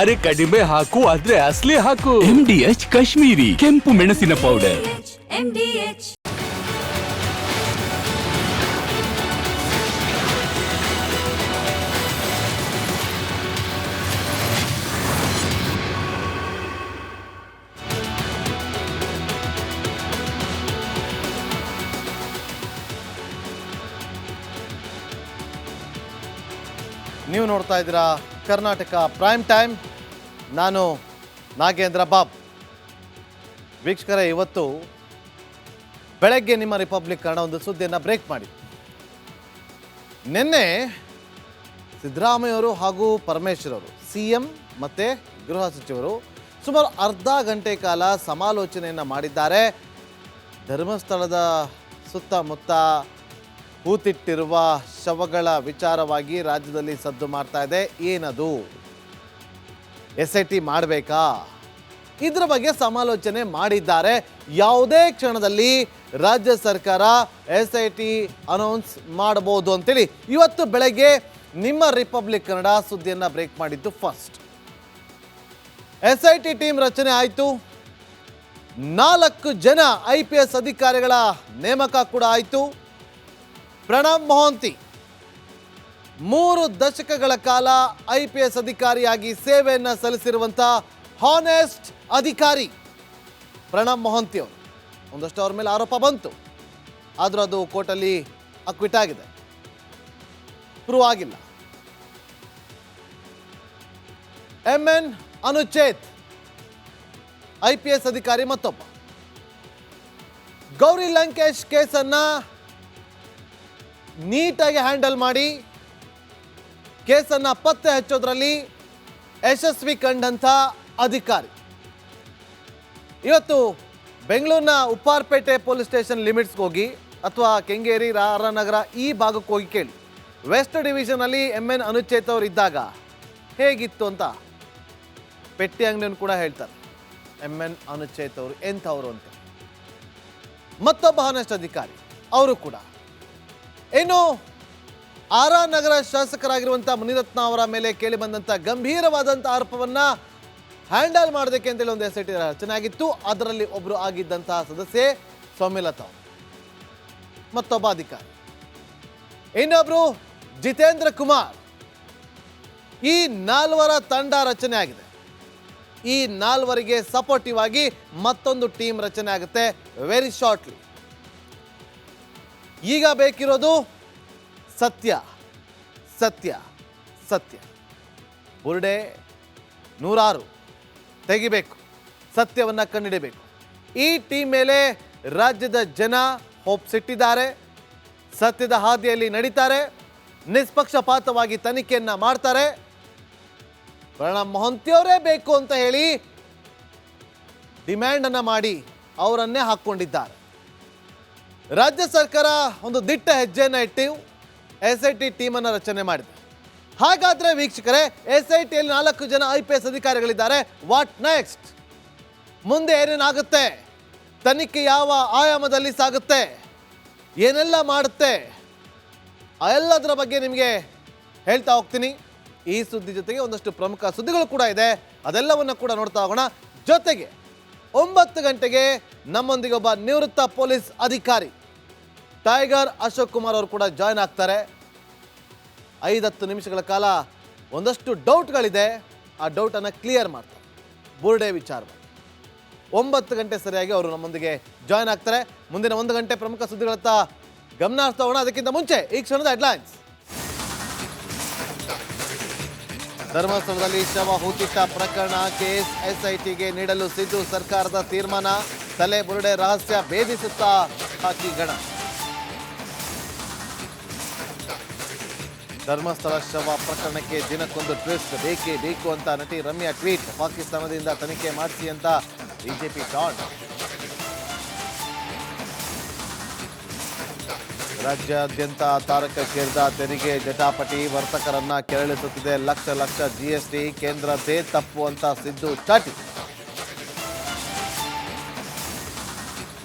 ಅರೆ ಕಡಿಮೆ ಹಾಕು ಆದ್ರೆ ಅಸಲಿ ಹಾಕು. MDH ಕಾಶ್ಮೀರಿ ಕೆಂಪು ಮೆಣಸಿನ ಪೌಡರ್. MDH ನೀವು ನೋಡ್ತಾ ಇದ್ದೀರಾ ಕರ್ನಾಟಕ ಪ್ರೈಮ್ ಟೈಮ್. ನಾನು ನಾಗೇಂದ್ರ ಬಾಬ್. ವೀಕ್ಷಕರೇ, ಇವತ್ತು ಬೆಳಗ್ಗೆ ನಿಮ್ಮ ರಿಪಬ್ಲಿಕ್ ಕನ್ನಡ ಒಂದು ಸುದ್ದಿಯನ್ನು ಬ್ರೇಕ್ ಮಾಡಿ. ನಿನ್ನೆ ಸಿದ್ದರಾಮಯ್ಯವರು ಹಾಗೂ ಪರಮೇಶ್ವರ್ ಅವರು CM ಮತ್ತು ಗೃಹ ಸಚಿವರು ಸುಮಾರು ಅರ್ಧ ಗಂಟೆ ಕಾಲ ಸಮಾಲೋಚನೆಯನ್ನು ಮಾಡಿದ್ದಾರೆ. ಧರ್ಮಸ್ಥಳದ ಸುತ್ತಮುತ್ತ ಹೂತಿಟ್ಟಿರುವ ಶವಗಳ ವಿಚಾರವಾಗಿ ರಾಜ್ಯದಲ್ಲಿ ಸದ್ದು ಮಾಡ್ತಾ ಇದೆ. ಏನದು SIT ಮಾಡಬೇಕಾ? ಇದರ ಬಗ್ಗೆ ಸಮಾಲೋಚನೆ ಮಾಡಿದ್ದಾರೆ. ಯಾವುದೇ ಕ್ಷಣದಲ್ಲಿ ರಾಜ್ಯ ಸರ್ಕಾರ SIT ಅನೌನ್ಸ್ ಮಾಡಬಹುದು ಅಂತೇಳಿ ಇವತ್ತು ಬೆಳಗ್ಗೆ ನಿಮ್ಮ ರಿಪಬ್ಲಿಕ್ ಕನ್ನಡ ಸುದ್ದಿಯನ್ನು ಬ್ರೇಕ್ ಮಾಡಿದ್ದು. ಫಸ್ಟ್ SIT ಟೀಮ್ ರಚನೆ ಆಯಿತು. 4 ಜನ IPS ಅಧಿಕಾರಿಗಳ ನೇಮಕ ಕೂಡ ಆಯಿತು. ಪ್ರಣಬ್ ಮೊಹಾಂತಿ 3 ದಶಕಗಳ ಕಾಲ IPS ಅಧಿಕಾರಿಯಾಗಿ ಸೇವೆಯನ್ನು ಸಲ್ಲಿಸಿರುವಂಥ ಹಾನೆಸ್ಟ್ ಅಧಿಕಾರಿ ಪ್ರಣಬ್ ಮೊಹಾಂತಿ ಅವರು. ಒಂದಷ್ಟು ಅವ್ರ ಮೇಲೆ ಆರೋಪ ಬಂತು, ಆದರೂ ಅದು ಕೋರ್ಟಲ್ಲಿ ಅಕ್ವಿಟ್ ಆಗಿದೆ, ಪ್ರೂವ್ ಆಗಿಲ್ಲ. MN ಅನುಚೇತ್ IPS ಅಧಿಕಾರಿ ಮತ್ತೊಬ್ಬ. ಗೌರಿ ಲಂಕೇಶ್ ಕೇಸನ್ನು ನೀಟಾಗಿ ಹ್ಯಾಂಡಲ್ ಮಾಡಿ ಕೇಸನ್ನು ಪತ್ತೆ ಹಚ್ಚೋದ್ರಲ್ಲಿ ಯಶಸ್ವಿ ಕಂಡಂಥ ಅಧಿಕಾರಿ. ಇವತ್ತು ಬೆಂಗಳೂರಿನ ಉಪ್ಪಾರಪೇಟೆ ಪೊಲೀಸ್ ಸ್ಟೇಷನ್ ಲಿಮಿಟ್ಸ್ಗೆ ಹೋಗಿ ಅಥವಾ ಕೆಂಗೇರಿ ರಾರನಗರ ಈ ಭಾಗಕ್ಕೆ ಹೋಗಿ ಕೇಳಿ, ವೆಸ್ಟ್ ಡಿವಿಷನಲ್ಲಿ MN ಅನುಚೇತ್ ಅವರು ಇದ್ದಾಗ ಹೇಗಿತ್ತು ಅಂತ ಪೆಟ್ಟಿ ಅಂಗಡಿಯನ್ನು ಕೂಡ ಹೇಳ್ತಾರೆ. MN ಅನುಚೇತ್ ಅವರು ಎಂಥವರು ಅಂತ. ಮತ್ತೊಬ್ಬ ಹಾನೆಸ್ಟ್ ಅಧಿಕಾರಿ ಅವರು ಕೂಡ. ಇನ್ನು ನಗರ ಶಾಸಕರಾಗಿರುವಂಥ ಮುನಿರತ್ನ ಅವರ ಮೇಲೆ ಕೇಳಿ ಬಂದಂಥ ಗಂಭೀರವಾದಂಥ ಆರೋಪವನ್ನು ಹ್ಯಾಂಡಲ್ ಮಾಡೋದಕ್ಕೆ ಅಂತೇಳಿ ಒಂದು SIT ರಚನೆ ಆಗಿತ್ತು. ಅದರಲ್ಲಿ ಒಬ್ಬರು ಆಗಿದ್ದಂತಹ ಸದಸ್ಯೆ ಸೌಮ್ಯಲತಾ, ಮತ್ತೊಬ್ಬ ಅಧಿಕಾರಿ. ಇನ್ನೊಬ್ಬರು ಜಿತೇಂದ್ರ ಕುಮಾರ್. ಈ 4 ತಂಡ ರಚನೆ ಆಗಿದೆ. ಈ 4ರಿಗೆ ಸಪೋರ್ಟಿವ್ ಆಗಿ ಮತ್ತೊಂದು ಟೀಮ್ ರಚನೆ ಆಗುತ್ತೆ ವೆರಿ ಶಾರ್ಟ್ಲಿ. ಈಗ ಬೇಕಿರೋದು ಸತ್ಯ ಸತ್ಯ ಸತ್ಯ. ಬುರ್ಡೆ 106 ತೆಗಿಬೇಕು, ಸತ್ಯವನ್ನು ಕಂಡುಹಿಡಿಯಬೇಕು. ಈ ಟೀಮ್ ಮೇಲೆ ರಾಜ್ಯದ ಜನ ಹೋಪ್ಸ್ ಇಟ್ಟಿದ್ದಾರೆ. ಸತ್ಯದ ಹಾದಿಯಲ್ಲಿ ನಡೀತಾರೆ, ನಿಷ್ಪಕ್ಷಪಾತವಾಗಿ ತನಿಖೆಯನ್ನು ಮಾಡ್ತಾರೆ. ಪ್ರಣಬ್ ಮೊಹಾಂತಿಯವರೇ ಬೇಕು ಅಂತ ಹೇಳಿ ಡಿಮ್ಯಾಂಡನ್ನು ಮಾಡಿ ಅವರನ್ನೇ ಹಾಕ್ಕೊಂಡಿದ್ದಾರೆ. ರಾಜ್ಯ ಸರ್ಕಾರ ಒಂದು ದಿಟ್ಟ ಹೆಜ್ಜೆಯನ್ನು ಇಟ್ಟು SIT ಟೀಮನ್ನು ರಚನೆ ಮಾಡಿದೆ. ಹಾಗಾದರೆ ವೀಕ್ಷಕರೇ, SITಯಲ್ಲಿ 4 ಜನ IPS ಅಧಿಕಾರಿಗಳಿದ್ದಾರೆ. What next? ಮುಂದೆ ಏನೇನಾಗುತ್ತೆ? ತನಿಖೆ ಯಾವ ಆಯಾಮದಲ್ಲಿ ಸಾಗುತ್ತೆ? ಏನೆಲ್ಲ ಮಾಡುತ್ತೆ? ಎಲ್ಲದರ ಬಗ್ಗೆ ನಿಮಗೆ ಹೇಳ್ತಾ ಹೋಗ್ತೀನಿ. ಈ ಸುದ್ದಿ ಜೊತೆಗೆ ಒಂದಷ್ಟು ಪ್ರಮುಖ ಸುದ್ದಿಗಳು ಕೂಡ ಇದೆ, ಅದೆಲ್ಲವನ್ನು ಕೂಡ ನೋಡ್ತಾ ಹೋಗೋಣ. ಜೊತೆಗೆ 9 ಗಂಟೆಗೆ ನಮ್ಮೊಂದಿಗೆ ಒಬ್ಬ ನಿವೃತ್ತ ಪೊಲೀಸ್ ಅಧಿಕಾರಿ ಟೈಗರ್ ಅಶೋಕ್ ಕುಮಾರ್ ಅವರು ಕೂಡ ಜಾಯ್ನ್ ಆಗ್ತಾರೆ. 5-10 ನಿಮಿಷಗಳ ಕಾಲ ಒಂದಷ್ಟು ಡೌಟ್ಗಳಿದೆ, ಆ ಡೌಟನ್ನು ಕ್ಲಿಯರ್ ಮಾಡ್ತಾರೆ ಬುರ್ಡೆ ವಿಚಾರವಾಗಿ. 9 ಗಂಟೆ ಸರಿಯಾಗಿ ಅವರು ನಮ್ಮೊಂದಿಗೆ ಜಾಯ್ನ್ ಆಗ್ತಾರೆ. ಮುಂದಿನ 1 ಗಂಟೆ ಪ್ರಮುಖ ಸುದ್ದಿಗಳತ್ತ ಗಮನ ಹರಿಸ್ತಾ ಹೋಗೋಣ. ಅದಕ್ಕಿಂತ ಮುಂಚೆ ಈ ಕ್ಷಣದ ಹೆಡ್ಲೈನ್ಸ್. ಧರ್ಮಸ್ಥಳದಲ್ಲಿ ಶವ ಹೂತಿಟ್ಟ ಪ್ರಕರಣ ಕೇಸ್ SITಗೆ ನೀಡಲು ಸಿದ್ದು ಸರ್ಕಾರದ ತೀರ್ಮಾನ. ತಲೆ ಬುರುಡೆ ರಹಸ್ಯ ಭೇದಿಸುತ್ತಾ ಹಾಕಿ ಗಣ. ಧರ್ಮಸ್ಥಳ ಶವ ಪ್ರಕರಣಕ್ಕೆ ದಿನಕ್ಕೊಂದು ಟ್ವಿಸ್ಟ್, ಬೇಕೇ ಬೇಕು ಅಂತ ನಟಿ ರಮ್ಯಾ ಟ್ವೀಟ್. ಪಾಕಿಸ್ತಾನದಿಂದ ತನಿಖೆ ಮಾಡಿಸಿ ಅಂತ ಬಿಜೆಪಿ ಟಾಂಟ್. ರಾಜ್ಯಾದ್ಯಂತ ತಾರಕಕ್ಕೇರಿದ ತೆರಿಗೆ ಜಟಾಪಟಿ, ವರ್ತಕರನ್ನ ಕೆರಳಿಸುತ್ತಿದೆ ಲಕ್ಷ ಲಕ್ಷ GST. ಕೇಂದ್ರದ್ದೇ ತಪ್ಪು ಅಂತ ಸಿದ್ದು ಚಾಟಿ.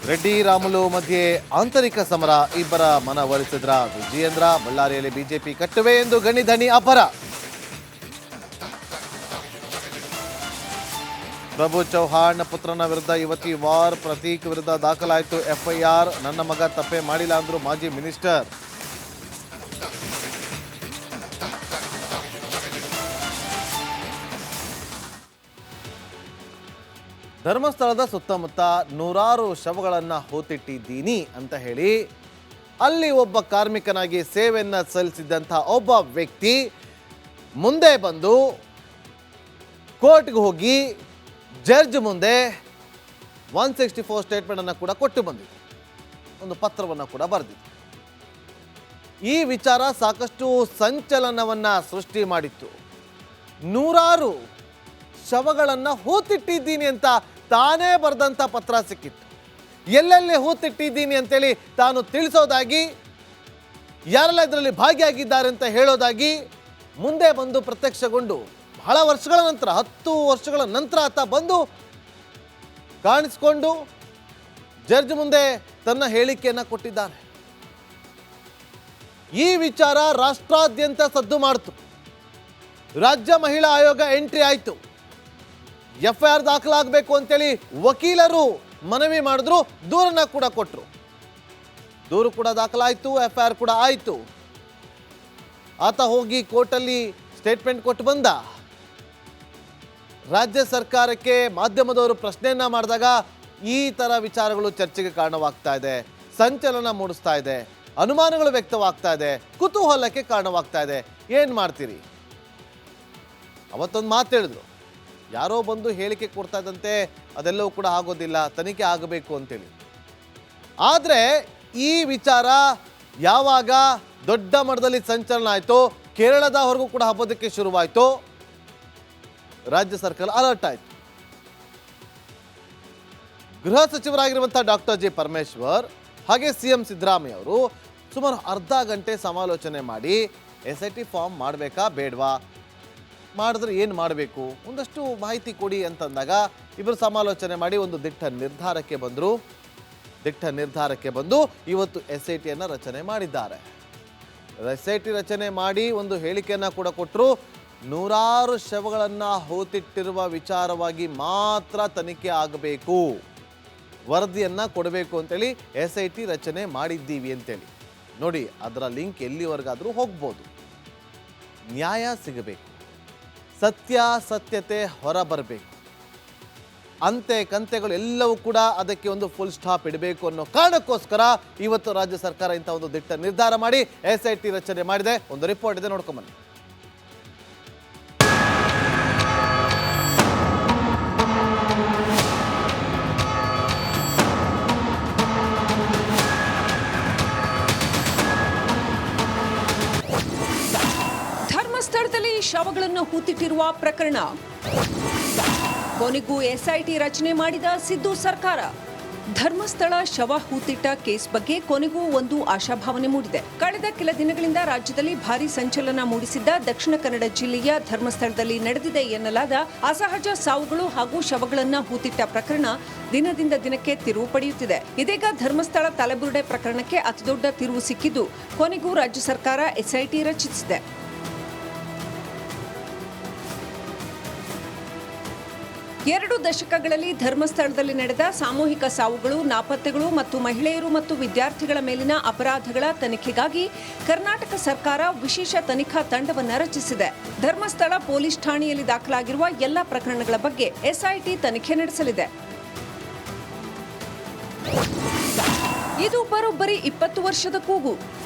ರೆಡ್ಡಿ ರಾಮುಲು ಮಧ್ಯೆ ಆಂತರಿಕ ಸಮರ, ಇಬ್ಬರ ಮನವೊಲಿಸಿದ್ರ ವಿಜಯೇಂದ್ರ. ಬಳ್ಳಾರಿಯಲ್ಲಿ ಬಿಜೆಪಿ ಕಟ್ಟುವೆ ಎಂದು ಗಣಿ ಧಣಿ ಅಪರ. ಪ್ರಭು ಚೌಹಾಣ್ ಪುತ್ರನ ವಿರುದ್ಧ ಯುವತಿ ವಾರ್ ಪ್ರತೀಕ್ ವಿರುದ್ಧ ದಾಖಲಾಯಿತು FIR. ನನ್ನ ಮಗ ತಪ್ಪೇ ಮಾಡಿಲ್ಲ ಅಂದ್ರು ಮಾಜಿ ಮಿನಿಸ್ಟರ್. ಧರ್ಮಸ್ಥಳದ ಸುತ್ತಮುತ್ತ ನೂರಾರು ಶವಗಳನ್ನು ಹೂತಿಟ್ಟಿದ್ದೀನಿ ಅಂತ ಹೇಳಿ ಅಲ್ಲಿ ಒಬ್ಬ ಕಾರ್ಮಿಕನಾಗಿ ಸೇವೆಯನ್ನು ಸಲ್ಲಿಸಿದಂಥ ಒಬ್ಬ ವ್ಯಕ್ತಿ ಮುಂದೆ ಬಂದು ಕೋರ್ಟ್ಗೆ ಹೋಗಿ ಜಡ್ಜ್ ಮುಂದೆ 164 ಸ್ಟೇಟ್ಮೆಂಟನ್ನು ಕೂಡ ಕೊಟ್ಟು ಬಂದಿದೆ, ಒಂದು ಪತ್ರವನ್ನು ಕೂಡ ಬರೆದಿದೆ. ಈ ವಿಚಾರ ಸಾಕಷ್ಟು ಸಂಚಲನವನ್ನು ಸೃಷ್ಟಿ ಮಾಡಿತ್ತು. ನೂರಾರು ಶವಗಳನ್ನು ಹೂತಿಟ್ಟಿದ್ದೀನಿ ಅಂತ ತಾನೇ ಬರೆದಂಥ ಪತ್ರ ಸಿಕ್ಕಿತ್ತು. ಎಲ್ಲೆಲ್ಲಿ ಹೂತಿಟ್ಟಿದ್ದೀನಿ ಅಂತೇಳಿ ತಾನು ತಿಳಿಸೋದಾಗಿ, ಯಾರೆಲ್ಲ ಇದರಲ್ಲಿ ಭಾಗಿಯಾಗಿದ್ದಾರೆ ಅಂತ ಹೇಳೋದಾಗಿ ಮುಂದೆ ಬಂದು ಪ್ರತ್ಯಕ್ಷಗೊಂಡು ಬಹಳ ವರ್ಷಗಳ ನಂತರ 10 ವರ್ಷಗಳ ನಂತರ ಆತ ಬಂದು ಕಾಣಿಸ್ಕೊಂಡು ಜಡ್ಜ್ ಮುಂದೆ ತನ್ನ ಹೇಳಿಕೆಯನ್ನು ಕೊಟ್ಟಿದ್ದಾನೆ. ಈ ವಿಚಾರ ರಾಷ್ಟ್ರಾದ್ಯಂತ ಸದ್ದು ಮಾಡಿತು. ರಾಜ್ಯ ಮಹಿಳಾ ಆಯೋಗ ಎಂಟ್ರಿ ಆಯಿತು. FIR ದಾಖಲಾಗಬೇಕು ಅಂತೇಳಿ ವಕೀಲರು ಮನವಿ ಮಾಡಿದ್ರು, ದೂರನ್ನ ಕೂಡ ಕೊಟ್ಟರು. ದೂರು ಕೂಡ ದಾಖಲಾಯಿತು, FIR ಕೂಡ ಆಯಿತು. ಆತ ಹೋಗಿ ಕೋರ್ಟಲ್ಲಿ ಸ್ಟೇಟ್ಮೆಂಟ್ ಕೊಟ್ಟು ಬಂದ. ರಾಜ್ಯ ಸರ್ಕಾರಕ್ಕೆ ಮಾಧ್ಯಮದವರು ಪ್ರಶ್ನೆಯನ್ನ ಮಾಡಿದಾಗ ಈ ಥರ ವಿಚಾರಗಳು ಚರ್ಚೆಗೆ ಕಾರಣವಾಗ್ತಾ ಇದೆ, ಸಂಚಲನ ಮೂಡಿಸ್ತಾ ಇದೆ, ಅನುಮಾನಗಳು ವ್ಯಕ್ತವಾಗ್ತಾ ಇದೆ, ಕುತೂಹಲಕ್ಕೆ ಕಾರಣವಾಗ್ತಾ ಇದೆ. ಏನು ಮಾಡ್ತೀರಿ? ಅವತ್ತೊಂದು ಮಾತು ಹೇಳಿದ್ರು, ಯಾರೋ ಬಂದು ಹೇಳಿಕೆ ಕೊಡ್ತಾ ಇದ್ದಂತೆ ಅದೆಲ್ಲವೂ ಕೂಡ ಆಗೋದಿಲ್ಲ, ತನಿಖೆ ಆಗಬೇಕು ಅಂತೇಳಿ. ಆದರೆ ಈ ವಿಚಾರ ಯಾವಾಗ ದೊಡ್ಡ ಮಟ್ಟದಲ್ಲಿ ಸಂಚಲನ ಆಯಿತು, ಕೇರಳದ ಹೊರಗೂ ಕೂಡ ಹಬ್ಬದಕ್ಕೆ ಶುರುವಾಯಿತು, ರಾಜ್ಯ ಸರ್ಕಾರ ಅಲರ್ಟ್ ಆಯಿತು. ಗೃಹ ಸಚಿವರಾಗಿರುವಂಥ ಡಾಕ್ಟರ್ ಜಿ ಪರಮೇಶ್ವರ್ ಹಾಗೆ CM ಸಿದ್ದರಾಮಯ್ಯ ಅವರು ಸುಮಾರು ಅರ್ಧ ಗಂಟೆ ಸಮಾಲೋಚನೆ ಮಾಡಿ SIT ಫಾರ್ಮ್ ಮಾಡಬೇಕಾ ಬೇಡವಾ, ಮಾಡಿದ್ರೆ ಏನು ಮಾಡಬೇಕು, ಒಂದಷ್ಟು ಮಾಹಿತಿ ಕೊಡಿ ಅಂತಂದಾಗ ಇಬ್ಬರು ಸಮಾಲೋಚನೆ ಮಾಡಿ ಒಂದು ದಿಟ್ಟ ನಿರ್ಧಾರಕ್ಕೆ ಬಂದು ಇವತ್ತು SITಯನ್ನು ರಚನೆ ಮಾಡಿದ್ದಾರೆ. SIT ರಚನೆ ಮಾಡಿ ಒಂದು ಹೇಳಿಕೆಯನ್ನು ಕೂಡ ಕೊಟ್ಟರು. ನೂರಾರು ಶವಗಳನ್ನು ಹೂತಿಟ್ಟಿರುವ ವಿಚಾರವಾಗಿ ಮಾತ್ರ ತನಿಖೆ ಆಗಬೇಕು, ವರದಿಯನ್ನು ಕೊಡಬೇಕು ಅಂತೇಳಿ SIT ರಚನೆ ಮಾಡಿದ್ದೀವಿ ಅಂತೇಳಿ. ನೋಡಿ, ಅದರ ಲಿಂಕ್ ಎಲ್ಲಿವರೆಗಾದರೂ ಹೋಗ್ಬೋದು. ನ್ಯಾಯ ಸಿಗಬೇಕು, ಸತ್ಯಾಸತ್ಯತೆ ಹೊರಬರಬೇಕು, ಅಂತೆ ಕಂತೆಗಳು ಎಲ್ಲವೂ ಕೂಡ ಅದಕ್ಕೆ ಒಂದು ಫುಲ್ ಸ್ಟಾಪ್ ಇಡಬೇಕು ಅನ್ನೋ ಕಾರಣಕ್ಕೋಸ್ಕರ ಇವತ್ತು ರಾಜ್ಯ ಸರ್ಕಾರ ಇಂಥ ಒಂದು ದಿಟ್ಟ ನಿರ್ಧಾರ ಮಾಡಿ SIT ರಚನೆ ಮಾಡಿದೆ. ಒಂದು ರಿಪೋರ್ಟ್ ಇದೆ, ನೋಡ್ಕೊಂಬನ್ನಿ. ಧರ್ಮಸ್ಥಳದಲ್ಲಿ ಶವಗಳನ್ನು ಹೂತಿಟ್ಟಿರುವ ಪ್ರಕರಣ, ಕೊನೆಗೂ SIT ರಚನೆ ಮಾಡಿದ ಸಿದ್ದು ಸರ್ಕಾರ. ಧರ್ಮಸ್ಥಳ ಶವ ಹೂತಿಟ್ಟ ಕೇಸ್ ಬಗ್ಗೆ ಕೊನೆಗೂ ಒಂದು ಆಶಾಭಾವನೆ ಮೂಡಿದೆ. ಕಳೆದ ಕೆಲ ದಿನಗಳಿಂದ ರಾಜ್ಯದಲ್ಲಿ ಭಾರೀ ಸಂಚಲನ ಮೂಡಿಸಿದ್ದ ದಕ್ಷಿಣ ಕನ್ನಡ ಜಿಲ್ಲೆಯ ಧರ್ಮಸ್ಥಳದಲ್ಲಿ ನಡೆದಿದೆ ಎನ್ನಲಾದ ಅಸಹಜ ಸಾವುಗಳು ಹಾಗೂ ಶವಗಳನ್ನು ಹೂತಿಟ್ಟ ಪ್ರಕರಣ ದಿನದಿಂದ ದಿನಕ್ಕೆ ತಿರುವು ಪಡೆಯುತ್ತಿದೆ. ಇದೀಗ ಧರ್ಮಸ್ಥಳ ತಲೆಬುರುಡೆ ಪ್ರಕರಣಕ್ಕೆ ಅತಿದೊಡ್ಡ ತಿರುವು ಸಿಕ್ಕಿದ್ದು ಕೊನೆಗೂ ರಾಜ್ಯ ಸರ್ಕಾರ SIT ರಚಿಸಿದೆ. 2 ದಶಕಗಳಲ್ಲಿ ಧರ್ಮಸ್ಥಳದಲ್ಲಿ ನಡೆದ ಸಾಮೂಹಿಕ ಸಾವುಗಳು, ನಾಪತ್ತೆಗಳು ಮತ್ತು ಮಹಿಳೆಯರು ಮತ್ತು ವಿದ್ಯಾರ್ಥಿಗಳ ಮೇಲಿನ ಅಪರಾಧಗಳ ತನಿಖೆಗಾಗಿ ಕರ್ನಾಟಕ ಸರ್ಕಾರ ವಿಶೇಷ ತನಿಖಾ ತಂಡವನ್ನು ರಚಿಸಿದೆ. ಧರ್ಮಸ್ಥಳ ಪೊಲೀಸ್ ಠಾಣೆಯಲ್ಲಿ ದಾಖಲಾಗಿರುವ ಎಲ್ಲ ಪ್ರಕರಣಗಳ ಬಗ್ಗೆ SIT ತನಿಖೆ ನಡೆಸಲಿದೆ. ಇದು ಬರೋಬ್ಬರಿ 20 ವರ್ಷದ ಕೂಗು.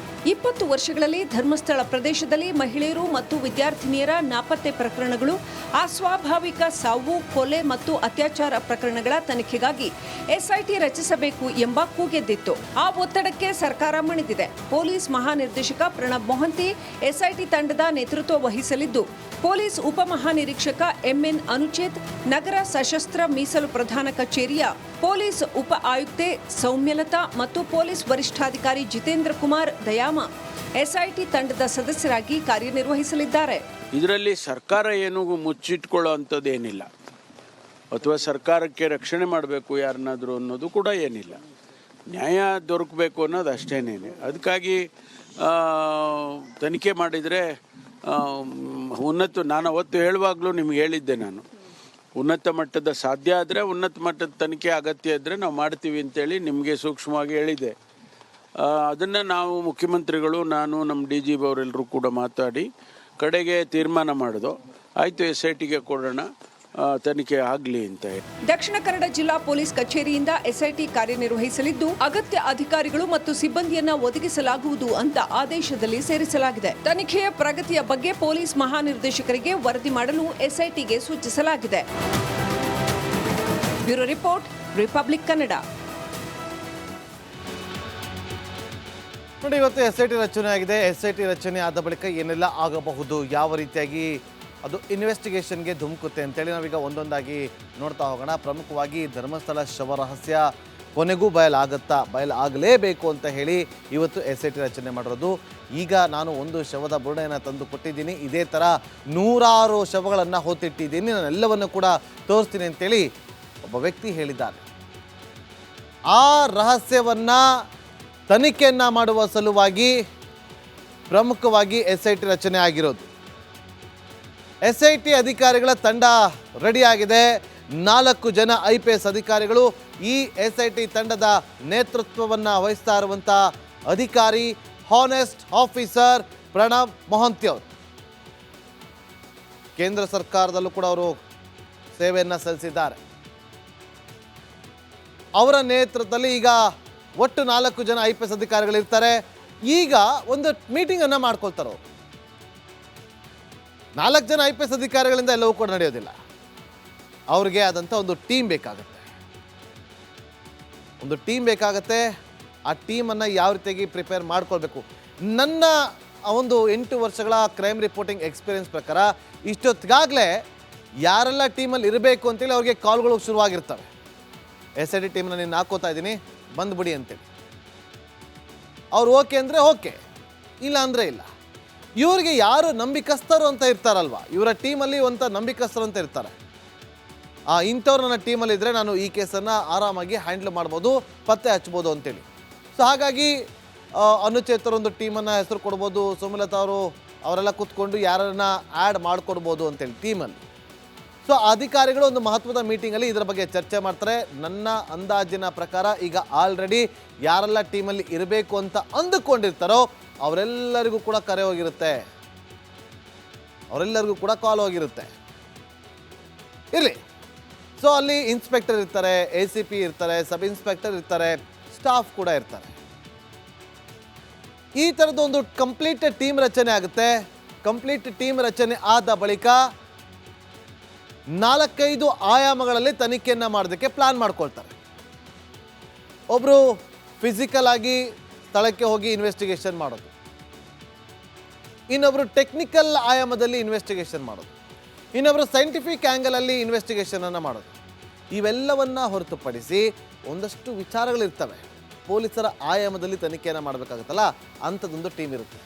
20 ವರ್ಷಗಳಲ್ಲಿ ಧರ್ಮಸ್ಥಳ ಪ್ರದೇಶದಲ್ಲಿ ಮಹಿಳೆಯರು ಮತ್ತು ವಿದ್ಯಾರ್ಥಿನಿಯರ ನಾಪತ್ತೆ ಪ್ರಕರಣಗಳು, ಅಸ್ವಾಭಾವಿಕ ಸಾವು, ಕೊಲೆ ಮತ್ತು ಅತ್ಯಾಚಾರ ಪ್ರಕರಣಗಳ ತನಿಖೆಗಾಗಿ SIT ರಚಿಸಬೇಕು ಎಂಬ ಕೂಗೆದ್ದಿತ್ತು. ಆ ಒತ್ತಡಕ್ಕೆ ಸರ್ಕಾರ ಮಣಿದಿದೆ. ಪೊಲೀಸ್ ಮಹಾನಿರ್ದೇಶಕ ಪ್ರಣಬ್ ಮೊಹಂತಿ SIT ತಂಡದ ನೇತೃತ್ವ ವಹಿಸಲಿದ್ದು, ಪೊಲೀಸ್ ಉಪಮಹಾನಿರೀಕ್ಷಕ MN ಅನುಚೇತ್, ನಗರ ಸಶಸ್ತ್ರ ಮೀಸಲು ಪ್ರಧಾನ ಕಚೇರಿಯ ಪೊಲೀಸ್ ಉಪ ಆಯುಕ್ತೆ ಸೌಮ್ಯಲತಾ ಮತ್ತು ಪೊಲೀಸ್ ವರಿಷ್ಠಾಧಿಕಾರಿ ಜಿತೇಂದ್ರ ಕುಮಾರ್ ದಯಾಮ SIT ತಂಡದ ಸದಸ್ಯರಾಗಿ ಕಾರ್ಯನಿರ್ವಹಿಸಲಿದ್ದಾರೆ. ಇದರಲ್ಲಿ ಸರ್ಕಾರ ಏನು ಮುಚ್ಚಿಟ್ಕೊಳ್ಳೋ ಅಂಥದ್ದೇನಿಲ್ಲ, ಅಥವಾ ಸರ್ಕಾರಕ್ಕೆ ರಕ್ಷಣೆ ಮಾಡಬೇಕು ಯಾರನ್ನಾದರೂ ಅನ್ನೋದು ಕೂಡ ಏನಿಲ್ಲ. ನ್ಯಾಯ ದೊರಕಬೇಕು ಅನ್ನೋದು ಅಷ್ಟೇನೇನೆ. ಅದಕ್ಕಾಗಿ ತನಿಖೆ ಮಾಡಿದರೆ ನಾನು ಅವತ್ತು ಹೇಳುವಾಗಲೂ ನಿಮ್ಗೆ ಹೇಳಿದ್ದೆ, ನಾನು ಉನ್ನತ ಮಟ್ಟದ ಸಾಧ್ಯ ಆದರೆ ಉನ್ನತ ಮಟ್ಟದ ತನಿಖೆ ಅಗತ್ಯ ಇದ್ದರೆ ನಾವು ಮಾಡ್ತೀವಿ ಅಂತೇಳಿ ನಿಮಗೆ ಸೂಕ್ಷ್ಮವಾಗಿ ಹೇಳಿದೆ. ಅದನ್ನು ನಾವು ಮುಖ್ಯಮಂತ್ರಿಗಳು, ನಾನು, ನಮ್ಮ DG ಅವರೆಲ್ಲರೂ ಕೂಡ ಮಾತಾಡಿ ಕಡೆಗೆ ತೀರ್ಮಾನ ಮಾಡೋದು. ಆಯಿತು, SITಗೆ ಕೊಡೋಣ, ತನಿಖೆ ಆಗಲಿ ಅಂತ ಹೇಳಿ. ದಕ್ಷಿಣ ಕನ್ನಡ ಜಿಲ್ಲಾ ಪೊಲೀಸ್ ಕಚೇರಿಯಿಂದ SIT ಕಾರ್ಯನಿರ್ವಹಿಸಲಿದ್ದು ಅಗತ್ಯ ಅಧಿಕಾರಿಗಳು ಮತ್ತು ಸಿಬ್ಬಂದಿಯನ್ನ ಒದಗಿಸಲಾಗುವುದು ಅಂತ ಆದೇಶದಲ್ಲಿ ಸೇರಿಸಲಾಗಿದೆ. ತನಿಖೆಯ ಪ್ರಗತಿಯ ಬಗ್ಗೆ ಪೊಲೀಸ್ ಮಹಾನಿರ್ದೇಶಕರಿಗೆ ವರದಿ ಮಾಡಲು SITಗೆ ಸೂಚಿಸಲಾಗಿದೆ. Bureau report, republic Kannada. ನೋಡಿ, ಇವತ್ತು SIT ರಚನೆ ಆಗಿದೆ. SIT ರಚನೆ ಆದ ಬಳಿಕ ಏನೆಲ್ಲ ಆಗಬಹುದು, ಯಾವ ರೀತಿಯಾಗಿ ಅದು ಇನ್ವೆಸ್ಟಿಗೇಷನ್ಗೆ ಧುಮುಕುತ್ತೆ ಅಂತೇಳಿ ನಾವೀಗ ಒಂದೊಂದಾಗಿ ನೋಡ್ತಾ ಹೋಗೋಣ. ಪ್ರಮುಖವಾಗಿ ಧರ್ಮಸ್ಥಳ ಶವ ರಹಸ್ಯ ಕೊನೆಗೂ ಬಯಲಾಗಲೇಬೇಕು ಅಂತ ಹೇಳಿ ಇವತ್ತು SIT ರಚನೆ ಮಾಡಿರೋದು. ಈಗ ನಾನು ಒಂದು ಶವದ ಬುರುಡೆಯನ್ನು ತಂದು ಕೊಟ್ಟಿದ್ದೀನಿ, ಇದೇ ಥರ 100 ಶವಗಳನ್ನು ಹೊತ್ತಿಟ್ಟಿದ್ದೀನಿ, ನಾನು ಎಲ್ಲವನ್ನು ಕೂಡ ತೋರಿಸ್ತೀನಿ ಅಂತೇಳಿ ಒಬ್ಬ ವ್ಯಕ್ತಿ ಹೇಳಿದ್ದಾನೆ. ಆ ರಹಸ್ಯವನ್ನು ತನಿಖೆಯನ್ನು ಮಾಡುವ ಸಲುವಾಗಿ ಪ್ರಮುಖವಾಗಿ SIT ರಚನೆ ಆಗಿರೋದು. SIT ಅಧಿಕಾರಿಗಳ ತಂಡ ರೆಡಿಯಾಗಿದೆ. 4 ಜನ IPS ಅಧಿಕಾರಿಗಳು ಈ SIT ತಂಡದ ನೇತೃತ್ವವನ್ನು ವಹಿಸ್ತಾ ಇರುವಂಥ ಅಧಿಕಾರಿ ಹಾನೆಸ್ಟ್ ಆಫೀಸರ್ ಪ್ರಣಬ್ ಮೊಹಂತಿ ಅವರು. ಕೇಂದ್ರ ಸರ್ಕಾರದಲ್ಲೂ ಕೂಡ ಅವರು ಸೇವೆಯನ್ನು ಸಲ್ಲಿಸಿದ್ದಾರೆ. ಅವರ ನೇತೃತ್ವದಲ್ಲಿ ಈಗ ಒಟ್ಟು 4 ಜನ IPS ಅಧಿಕಾರಿಗಳಿರ್ತಾರೆ. ಈಗ ಒಂದು ಮೀಟಿಂಗನ್ನು ಮಾಡ್ಕೊಳ್ತಾರೆ ಅವರು. 4 ಜನ IPS ಅಧಿಕಾರಿಗಳಿಂದ ಎಲ್ಲವೂ ಕೂಡ ನಡೆಯೋದಿಲ್ಲ. ಅವ್ರಿಗೆ ಆದಂಥ ಒಂದು ಟೀಮ್ ಬೇಕಾಗುತ್ತೆ. ಆ ಟೀಮನ್ನು ಯಾವ ರೀತಿಯಾಗಿ ಪ್ರಿಪೇರ್ ಮಾಡ್ಕೊಳ್ಬೇಕು. ನನ್ನ ಒಂದು 8 ವರ್ಷಗಳ ಕ್ರೈಮ್ ರಿಪೋರ್ಟಿಂಗ್ ಎಕ್ಸ್ಪೀರಿಯನ್ಸ್ ಪ್ರಕಾರ ಇಷ್ಟೊತ್ತಿಗಾಗಲೇ ಯಾರೆಲ್ಲ ಟೀಮಲ್ಲಿ ಇರಬೇಕು ಅಂತೇಳಿ ಅವ್ರಿಗೆ ಕಾಲ್ಗಳು ಶುರುವಾಗಿರ್ತವೆ. SIT ಟೀಮನ್ನ ನೀನು ಹಾಕೋತಾ ಇದ್ದೀನಿ, ಬಂದ್ಬಿಡಿ ಅಂತೇಳಿ. ಅವ್ರು ಓಕೆ ಅಂದರೆ ಓಕೆ, ಇಲ್ಲ ಅಂದರೆ ಇಲ್ಲ. ಇವರಿಗೆ ಯಾರು ನಂಬಿಕಸ್ಥರು ಅಂತ ಇರ್ತಾರಲ್ವ, ಇವರ ಟೀಮಲ್ಲಿ ಒಂದು ನಂಬಿಕಸ್ಥರು ಅಂತ ಇರ್ತಾರೆ. ಇಂಥವ್ರು ನನ್ನ ಟೀಮಲ್ಲಿ ಇದ್ದರೆ ನಾನು ಈ ಕೇಸನ್ನು ಆರಾಮಾಗಿ ಹ್ಯಾಂಡ್ಲ್ ಮಾಡ್ಬೋದು, ಪತ್ತೆ ಹಚ್ಬೋದು ಅಂತೇಳಿ. ಸೊ ಹಾಗಾಗಿ ಅನುಚೇತರೊಂದು ಟೀಮನ್ನು ಹೆಸರು ಕೊಡ್ಬೋದು, ಸುಮಲತಾ ಅವರೆಲ್ಲ ಕೂತ್ಕೊಂಡು ಯಾರನ್ನ ಆ್ಯಡ್ ಮಾಡಿಕೊಡ್ಬೋದು ಅಂತೇಳಿ ಟೀಮಲ್ಲಿ. ಸೊ ಅಧಿಕಾರಿಗಳು ಒಂದು ಮಹತ್ವದ ಮೀಟಿಂಗಲ್ಲಿ ಇದರ ಬಗ್ಗೆ ಚರ್ಚೆ ಮಾಡ್ತಾರೆ. ನನ್ನ ಅಂದಾಜಿನ ಪ್ರಕಾರ ಈಗ ಆಲ್ರೆಡಿ ಯಾರೆಲ್ಲ ಟೀಮಲ್ಲಿ ಇರಬೇಕು ಅಂತ ಅಂದುಕೊಂಡಿರ್ತಾರೋ ಅವರೆಲ್ಲರಿಗೂ ಕೂಡ ಕರೆ ಹೋಗಿರುತ್ತೆ, ಅವರೆಲ್ಲರಿಗೂ ಕೂಡ ಕಾಲ್ ಹೋಗಿರುತ್ತೆ. ಇರಲಿ. ಸೊ ಅಲ್ಲಿ ಇನ್ಸ್ಪೆಕ್ಟರ್ ಇರ್ತಾರೆ, ACP ಇರ್ತಾರೆ, ಸಬ್ ಇನ್ಸ್ಪೆಕ್ಟರ್ ಇರ್ತಾರೆ, ಸ್ಟಾಫ್ ಕೂಡ ಇರ್ತಾರೆ. ಈ ಥರದ್ದು ಒಂದು ಕಂಪ್ಲೀಟ್ ಟೀಮ್ ರಚನೆ ಆಗುತ್ತೆ. ಕಂಪ್ಲೀಟ್ ಟೀಮ್ ರಚನೆ ಆದ ಬಳಿಕ 4-5 ಆಯಾಮಗಳಲ್ಲಿ ತನಿಖೆಯನ್ನು ಮಾಡೋದಕ್ಕೆ ಪ್ಲಾನ್ ಮಾಡ್ಕೊಳ್ತಾರೆ. ಒಬ್ಬರು ಫಿಸಿಕಲ್ ಆಗಿ ಸ್ಥಳಕ್ಕೆ ಹೋಗಿ ಇನ್ವೆಸ್ಟಿಗೇಷನ್ ಮಾಡೋದು, ಇನ್ನೊಬ್ಬರು ಟೆಕ್ನಿಕಲ್ ಆಯಾಮದಲ್ಲಿ ಇನ್ವೆಸ್ಟಿಗೇಷನ್ ಮಾಡೋದು, ಇನ್ನೊಬ್ಬರು ಸೈಂಟಿಫಿಕ್ ಆ್ಯಂಗಲಲ್ಲಿ ಇನ್ವೆಸ್ಟಿಗೇಷನನ್ನು ಮಾಡೋದು. ಇವೆಲ್ಲವನ್ನು ಹೊರತುಪಡಿಸಿ ಒಂದಷ್ಟು ವಿಚಾರಗಳಿರ್ತವೆ. ಪೊಲೀಸರ ಆಯಾಮದಲ್ಲಿ ತನಿಖೆಯನ್ನು ಮಾಡಬೇಕಾಗುತ್ತಲ್ಲ, ಅಂಥದ್ದೊಂದು ಟೀಮ್ ಇರುತ್ತೆ.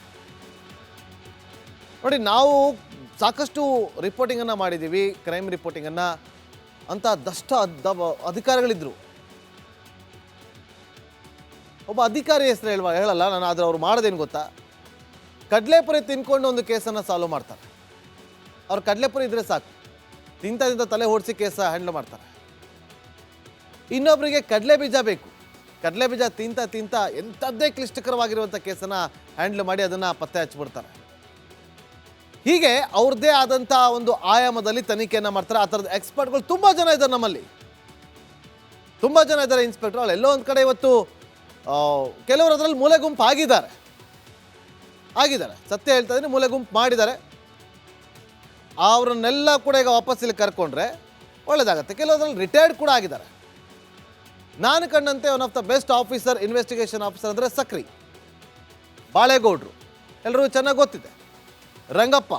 ನೋಡಿ, ನಾವು ಸಾಕಷ್ಟು ರಿಪೋರ್ಟಿಂಗನ್ನು ಮಾಡಿದ್ದೀವಿ, ಕ್ರೈಮ್ ರಿಪೋರ್ಟಿಂಗನ್ನು. ಅಂತ ಅಧಿಕಾರಿಗಳಿದ್ದರು. ಒಬ್ಬ ಅಧಿಕಾರಿ ಹೆಸರು ಹೇಳಲ್ಲ ನಾನು, ಆದರೆ ಅವ್ರು ಮಾಡೋದೇನು ಗೊತ್ತಾ, ಕಡಲೆಪುರಿ ತಿನ್ಕೊಂಡು ಒಂದು ಕೇಸನ್ನು ಸಾಲ್ವ್ ಮಾಡ್ತಾರೆ. ಅವ್ರು ಕಡಲೆಪುರಿ ಇದ್ದರೆ ಸಾಕು, ತಿಂತ ತಲೆ ಓಡಿಸಿ ಕೇಸ ಹ್ಯಾಂಡಲ್ ಮಾಡ್ತಾರೆ. ಇನ್ನೊಬ್ಬರಿಗೆ ಕಡಲೆ ಬೀಜ ಬೇಕು, ಕಡಲೆ ಬೀಜ ತಿಂತ ಎಂಥದ್ದೇ ಕ್ಲಿಷ್ಟಕರವಾಗಿರುವಂಥ ಕೇಸನ್ನು ಹ್ಯಾಂಡಲ್ ಮಾಡಿ ಅದನ್ನು ಪತ್ತೆ ಹಚ್ಚಿಬಿಡ್ತಾರೆ. ಹೀಗೆ ಅವ್ರದ್ದೇ ಆದಂಥ ಒಂದು ಆಯಾಮದಲ್ಲಿ ತನಿಖೆಯನ್ನು ಮಾಡ್ತಾರೆ. ಆ ಥರದ ಎಕ್ಸ್ಪರ್ಟ್ಗಳು ತುಂಬ ಜನ ಇದ್ದಾರೆ ನಮ್ಮಲ್ಲಿ, ತುಂಬ ಜನ ಇದ್ದಾರೆ ಇನ್ಸ್ಪೆಕ್ಟರ್. ಅವ್ರು ಎಲ್ಲೋ ಒಂದು ಕಡೆ ಇವತ್ತು ಕೆಲವರು ಅದರಲ್ಲಿ ಮೂಲೆ ಗುಂಪು ಆಗಿದ್ದಾರೆ, ಸತ್ಯ ಹೇಳ್ತಾ ಇದ್ದೀನಿ, ಮೂಲೆ ಗುಂಪು ಮಾಡಿದ್ದಾರೆ. ಅವ್ರನ್ನೆಲ್ಲ ಕೂಡ ಈಗ ವಾಪಸ್ ಇಲ್ಲಿ ಕರ್ಕೊಂಡ್ರೆ ಒಳ್ಳೇದಾಗತ್ತೆ. ಕೆಲವರಲ್ಲಿ ರಿಟೈರ್ಡ್ ಕೂಡ ಆಗಿದ್ದಾರೆ. ನಾನು ಕಂಡಂತೆ one of the best officer, investigation officer ಅಂದರೆ ಸಕ್ರಿ ಬಾಳೇಗೌಡರು, ಎಲ್ಲರಿಗೂ ಚೆನ್ನಾಗಿ ಗೊತ್ತಿದೆ. ರಂಗಪ್ಪ,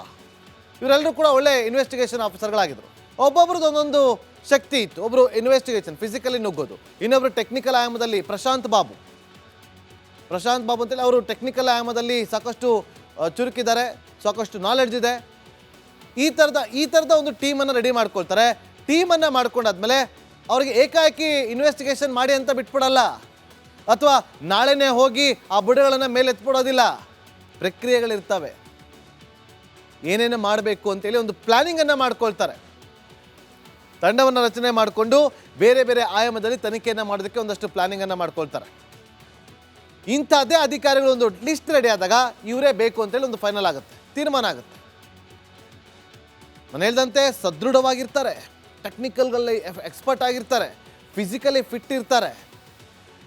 ಇವರೆಲ್ಲರೂ ಕೂಡ ಒಳ್ಳೆ ಇನ್ವೆಸ್ಟಿಗೇಷನ್ ಆಫೀಸರ್ಗಳಾಗಿದ್ದರು. ಒಬ್ಬೊಬ್ರದ್ದು ಒಂದೊಂದು ಶಕ್ತಿ ಇತ್ತು. ಒಬ್ಬರು ಇನ್ವೆಸ್ಟಿಗೇಷನ್ ಫಿಸಿಕಲಿ ನುಗ್ಗೋದು, ಇನ್ನೊಬ್ಬರು ಟೆಕ್ನಿಕಲ್ ಆಯಾಮದಲ್ಲಿ ಪ್ರಶಾಂತ್ ಬಾಬು ಅಂತೇಳಿ ಅವರು ಟೆಕ್ನಿಕಲ್ ಆಯಾಮದಲ್ಲಿ ಸಾಕಷ್ಟು ಚುರುಕಿದ್ದಾರೆ, ಸಾಕಷ್ಟು ನಾಲೆಡ್ಜ್ ಇದೆ. ಈ ಥರದ ಒಂದು ಟೀಮನ್ನು ರೆಡಿ ಮಾಡ್ಕೊಳ್ತಾರೆ. ಟೀಮನ್ನು ಮಾಡ್ಕೊಂಡಾದ್ಮೇಲೆ ಅವ್ರಿಗೆ ಏಕಾಏಕಿ ಇನ್ವೆಸ್ಟಿಗೇಷನ್ ಮಾಡಿ ಅಂತ ಬಿಟ್ಬಿಡಲ್ಲ, ಅಥವಾ ನಾಳೆನೇ ಹೋಗಿ ಆ ಬುಡಗಳನ್ನು ಮೇಲೆ ಎತ್ಬಿಡೋದಿಲ್ಲ. ಪ್ರಕ್ರಿಯೆಗಳಿರ್ತವೆ, ಏನೇನು ಮಾಡಬೇಕು ಅಂತೇಳಿ ಒಂದು ಪ್ಲಾನಿಂಗನ್ನು ಮಾಡ್ಕೊಳ್ತಾರೆ. ತಂಡವನ್ನು ರಚನೆ ಮಾಡಿಕೊಂಡು ಬೇರೆ ಬೇರೆ ಆಯಾಮದಲ್ಲಿ ತನಿಖೆಯನ್ನು ಮಾಡೋದಕ್ಕೆ ಒಂದಷ್ಟು ಪ್ಲಾನಿಂಗನ್ನು ಮಾಡ್ಕೊಳ್ತಾರೆ. ಇಂಥದ್ದೇ ಅಧಿಕಾರಿಗಳು ಒಂದು ಲಿಸ್ಟ್ ರೆಡಿ ಆದಾಗ ಇವರೇ ಬೇಕು ಅಂತೇಳಿ ಒಂದು ಫೈನಲ್ ಆಗುತ್ತೆ, ತೀರ್ಮಾನ ಆಗುತ್ತೆ. ನಾನು ಹೇಳ್ದಂತೆ ಸದೃಢವಾಗಿರ್ತಾರೆ, ಟೆಕ್ನಿಕಲ್ಗಳಲ್ಲಿ ಎಕ್ಸ್ಪರ್ಟ್ ಆಗಿರ್ತಾರೆ, ಫಿಸಿಕಲಿ ಫಿಟ್ ಇರ್ತಾರೆ.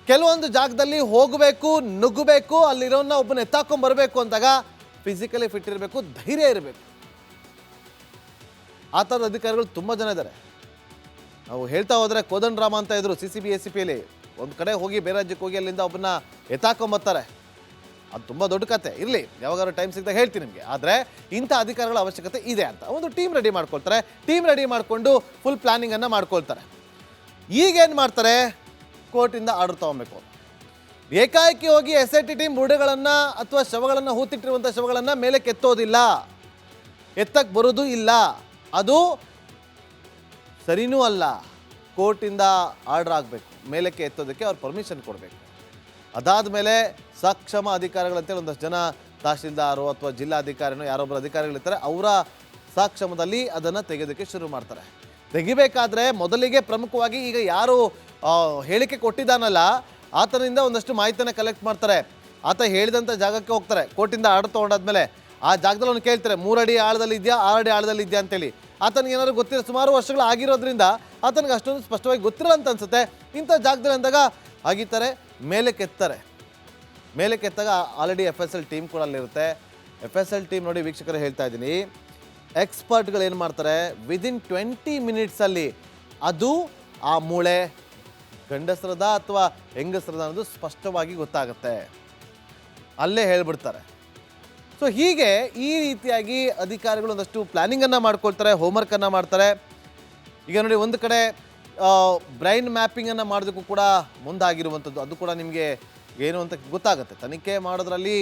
ಕೆಲವೊಂದು ಜಾಗದಲ್ಲಿ ಹೋಗಬೇಕು, ನುಗ್ಗಬೇಕು, ಅಲ್ಲಿರೋನ್ನ ಒಬ್ಬನ ಎತ್ತಾಕೊಂಡ್ಬರ್ಬೇಕು ಅಂದಾಗ ಫಿಸಿಕಲಿ ಫಿಟ್ ಇರಬೇಕು, ಧೈರ್ಯ ಇರಬೇಕು. ಆ ಥರದ ಅಧಿಕಾರಿಗಳು ತುಂಬ ಜನ ಇದ್ದಾರೆ. ನಾವು ಹೇಳ್ತಾ ಹೋದರೆ ಕೋದಂಡ ರಾಮ ಅಂತ ಇದ್ರು CCB ACPಯಲ್ಲಿ. ಒಂದು ಕಡೆ ಹೋಗಿ ಬೇರೆ ರಾಜ್ಯಕ್ಕೆ ಹೋಗಿ ಅಲ್ಲಿಂದ ಒಬ್ಬನ ಎತ್ತಾಕೊಂಬರ್ತಾರೆ. ಅದು ತುಂಬ ದೊಡ್ಡ ಕತೆ. ಇರಲಿ, ಯಾವಾಗಾದ್ರೂ ಟೈಮ್ ಸಿಗ್ದಾಗ ಹೇಳ್ತೀನಿ ನಿಮಗೆ. ಆದರೆ ಇಂಥ ಅಧಿಕಾರಿಗಳ ಅವಶ್ಯಕತೆ ಇದೆ ಅಂತ ಒಂದು ಟೀಮ್ ರೆಡಿ ಮಾಡ್ಕೊಳ್ತಾರೆ. ಟೀಮ್ ರೆಡಿ ಮಾಡಿಕೊಂಡು ಫುಲ್ ಪ್ಲಾನಿಂಗನ್ನು ಮಾಡ್ಕೊಳ್ತಾರೆ. ಈಗೇನು ಮಾಡ್ತಾರೆ, ಕೋರ್ಟಿಂದ ಆರ್ಡರ್ ತೊಗೊಬೇಕು. ಏಕಾಏಕಿ ಹೋಗಿ SIT ಟೀಮ್ ಬುರುಡೆಗಳನ್ನು ಅಥವಾ ಶವಗಳನ್ನು ಹೂತಿಟ್ಟಿರುವಂಥ ಶವಗಳನ್ನು ಮೇಲೆ ಕೆತ್ತೋದಿಲ್ಲ, ಎತ್ತಕ್ಕೆ ಬರೋದು ಇಲ್ಲ. ಅದು ಸರಿನೂ ಅಲ್ಲ. ಕೋರ್ಟಿಂದ ಆರ್ಡರ್ ಆಗಬೇಕು, ಮೇಲಕ್ಕೆ ಎತ್ತೋದಕ್ಕೆ ಅವ್ರು ಪರ್ಮಿಷನ್ ಕೊಡಬೇಕು. ಅದಾದ ಮೇಲೆ ಸಕ್ಷಮ ಅಧಿಕಾರಿಗಳಂತೇಳಿ ಒಂದಷ್ಟು ಜನ ತಹಶೀಲ್ದಾರು ಅಥವಾ ಜಿಲ್ಲಾಧಿಕಾರಿನೋ ಯಾರೊಬ್ಬರು ಅಧಿಕಾರಿಗಳಿರ್ತಾರೆ, ಅವರ ಸಕ್ಷಮದಲ್ಲಿ ಅದನ್ನು ತೆಗೆಯೋದಕ್ಕೆ ಶುರು ಮಾಡ್ತಾರೆ. ತೆಗಿಬೇಕಾದ್ರೆ ಮೊದಲಿಗೆ ಪ್ರಮುಖವಾಗಿ ಈಗ ಯಾರು ಹೇಳಿಕೆ ಕೊಟ್ಟಿದ್ದಾನಲ್ಲ ಆತನಿಂದ ಒಂದಷ್ಟು ಮಾಹಿತಿಯನ್ನು ಕಲೆಕ್ಟ್ ಮಾಡ್ತಾರೆ. ಆತ ಹೇಳಿದಂಥ ಜಾಗಕ್ಕೆ ಹೋಗ್ತಾರೆ. ಕೋರ್ಟಿಂದ ಆರ್ಡರ್ ತೊಗೊಂಡಾದ್ಮೇಲೆ ಆ ಜಾಗದಲ್ಲಿ ಅವ್ನು ಕೇಳ್ತಾರೆ, 3 ಅಡಿ ಆಳದಲ್ಲಿ ಇದೆಯಾ, 6 ಅಡಿ ಆಳದಲ್ಲಿ ಇದೆಯಾ ಅಂತೇಳಿ. ಆತನಿಗೆ ಏನಾದ್ರು ಗೊತ್ತಿರೋ, ಸುಮಾರು ವರ್ಷಗಳು ಆಗಿರೋದ್ರಿಂದ ಆತನಿಗೆ ಅಷ್ಟೊಂದು ಸ್ಪಷ್ಟವಾಗಿ ಗೊತ್ತಿಲ್ಲ ಅಂತ ಅನ್ಸುತ್ತೆ. ಇಂಥ ಜಾಗದಲ್ಲಿ ಅಂದಾಗ ಆಗಿತ್ತಾರೆ, ಮೇಲೆ ಕೆತ್ತಾರೆ. ಮೇಲೆ ಕೆತ್ತಾಗ ಆಲ್ರೆಡಿ FSL ಟೀಮ್ ಕೂಡ ಅಲ್ಲಿರುತ್ತೆ. FSL ಟೀಮ್ ನೋಡಿ ವೀಕ್ಷಕರೇ, ಹೇಳ್ತಾ ಇದ್ದೀನಿ, ಎಕ್ಸ್ಪರ್ಟ್ಗಳು ಏನು ಮಾಡ್ತಾರೆ, ವಿದಿನ್ 20 ಮಿನಿಟ್ಸಲ್ಲಿ ಅದು ಆ ಮೂಳೆ ಗಂಡಸರದ ಅಥವಾ ಹೆಂಗಸರದ ಅನ್ನೋದು ಸ್ಪಷ್ಟವಾಗಿ ಗೊತ್ತಾಗುತ್ತೆ. ಅಲ್ಲೇ ಹೇಳ್ಬಿಡ್ತಾರೆ. ಸೊ ಹೀಗೆ ಈ ರೀತಿಯಾಗಿ ಅಧಿಕಾರಿಗಳು ಒಂದಷ್ಟು ಪ್ಲ್ಯಾನಿಂಗನ್ನು ಮಾಡ್ಕೊಳ್ತಾರೆ, ಹೋಮ್ವರ್ಕನ್ನು ಮಾಡ್ತಾರೆ. ಈಗ ನೋಡಿ, ಒಂದು ಕಡೆ ಬ್ರೈನ್ ಮ್ಯಾಪಿಂಗನ್ನು ಮಾಡೋದಕ್ಕೂ ಕೂಡ ಮುಂದಾಗಿರುವಂಥದ್ದು. ಅದು ಕೂಡ ನಿಮಗೆ ಏನು ಅಂತ ಗೊತ್ತಾಗುತ್ತೆ. ತನಿಖೆ ಮಾಡೋದ್ರಲ್ಲಿ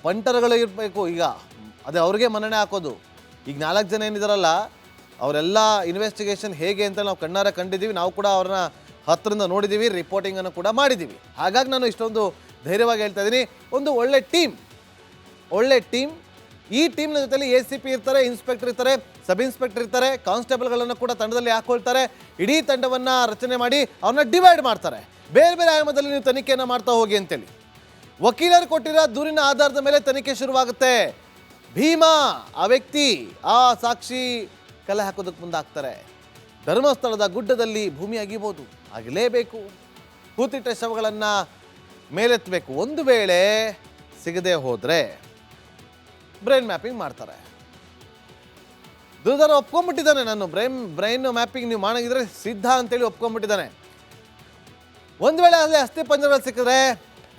ಪಂಟರ್ಗಳು ಇರಬೇಕು. ಈಗ ಅದೇ ಅವ್ರಿಗೆ ಮನ್ನಣೆ ಹಾಕೋದು. ಈಗ 4 ಜನ ಏನಿದಾರಲ್ಲ, ಅವರೆಲ್ಲ ಇನ್ವೆಸ್ಟಿಗೇಷನ್ ಹೇಗೆ ಅಂತ ನಾವು ಕಣ್ಣಾರ ಕಂಡಿದ್ದೀವಿ. ನಾವು ಕೂಡ ಅವ್ರನ್ನ ಹತ್ತಿರದಿಂದ ನೋಡಿದ್ದೀವಿ, ರಿಪೋರ್ಟಿಂಗನ್ನು ಕೂಡ ಮಾಡಿದ್ದೀವಿ. ಹಾಗಾಗಿ ನಾನು ಇಷ್ಟೊಂದು ಧೈರ್ಯವಾಗಿ ಹೇಳ್ತಾ ಇದ್ದೀನಿ. ಒಂದು ಒಳ್ಳೆ ಟೀಮ್. ಈ ಟೀಮ್ನ ಜೊತೆಲಿ ACP ಇರ್ತಾರೆ, ಇನ್ಸ್ಪೆಕ್ಟರ್ ಇರ್ತಾರೆ, ಸಬ್ ಇನ್ಸ್ಪೆಕ್ಟರ್ ಇರ್ತಾರೆ, ಕಾನ್ಸ್ಟೇಬಲ್ಗಳನ್ನು ಕೂಡ ತಂಡದಲ್ಲಿ ಹಾಕೊಳ್ತಾರೆ. ಇಡೀ ತಂಡವನ್ನು ರಚನೆ ಮಾಡಿ ಅವ್ರನ್ನ ಡಿವೈಡ್ ಮಾಡ್ತಾರೆ. ಬೇರೆ ಬೇರೆ ಆಯಾಮದಲ್ಲಿ ನೀವು ತನಿಖೆಯನ್ನು ಮಾಡ್ತಾ ಹೋಗಿ ಅಂತೇಳಿ. ವಕೀಲರು ಕೊಟ್ಟಿರೋ ದೂರಿನ ಆಧಾರದ ಮೇಲೆ ತನಿಖೆ ಶುರುವಾಗುತ್ತೆ. ಭೀಮಾ ಆ ವ್ಯಕ್ತಿ, ಆ ಸಾಕ್ಷಿ ಕಲೆ ಹಾಕೋದಕ್ಕೆ ಮುಂದಾಗ್ತಾರೆ. ಧರ್ಮಸ್ಥಳದ ಗುಡ್ಡದಲ್ಲಿ ಭೂಮಿ ಅಗಿಬೋದು, ಆಗಲೇಬೇಕು. ಹೂತಿಟ್ಟ ಶವಗಳನ್ನು ಮೇಲೆತ್ತಬೇಕು. ಒಂದು ವೇಳೆ ಸಿಗದೆ ಹೋದರೆ ಬ್ರೈನ್ ಮ್ಯಾಪಿಂಗ್ ಮಾಡ್ತಾರೆ. ದುರ್ಧರ ಒಪ್ಕೊಂಡ್ಬಿಟ್ಟಿದ್ದಾನೆ, ನಾನು ಬ್ರೈನ್ ಮ್ಯಾಪಿಂಗ್ ನೀವು ಮಾಡಂಗಿದ್ರೆ ಸಿದ್ಧ ಅಂತೇಳಿ ಒಪ್ಕೊಂಡ್ಬಿಟ್ಟಿದ್ದಾನೆ. ಒಂದು ವೇಳೆ ಅಲ್ಲಿ ಅಸ್ಥಿ ಪಂಜರಗಳು ಸಿಕ್ಕಿದ್ರೆ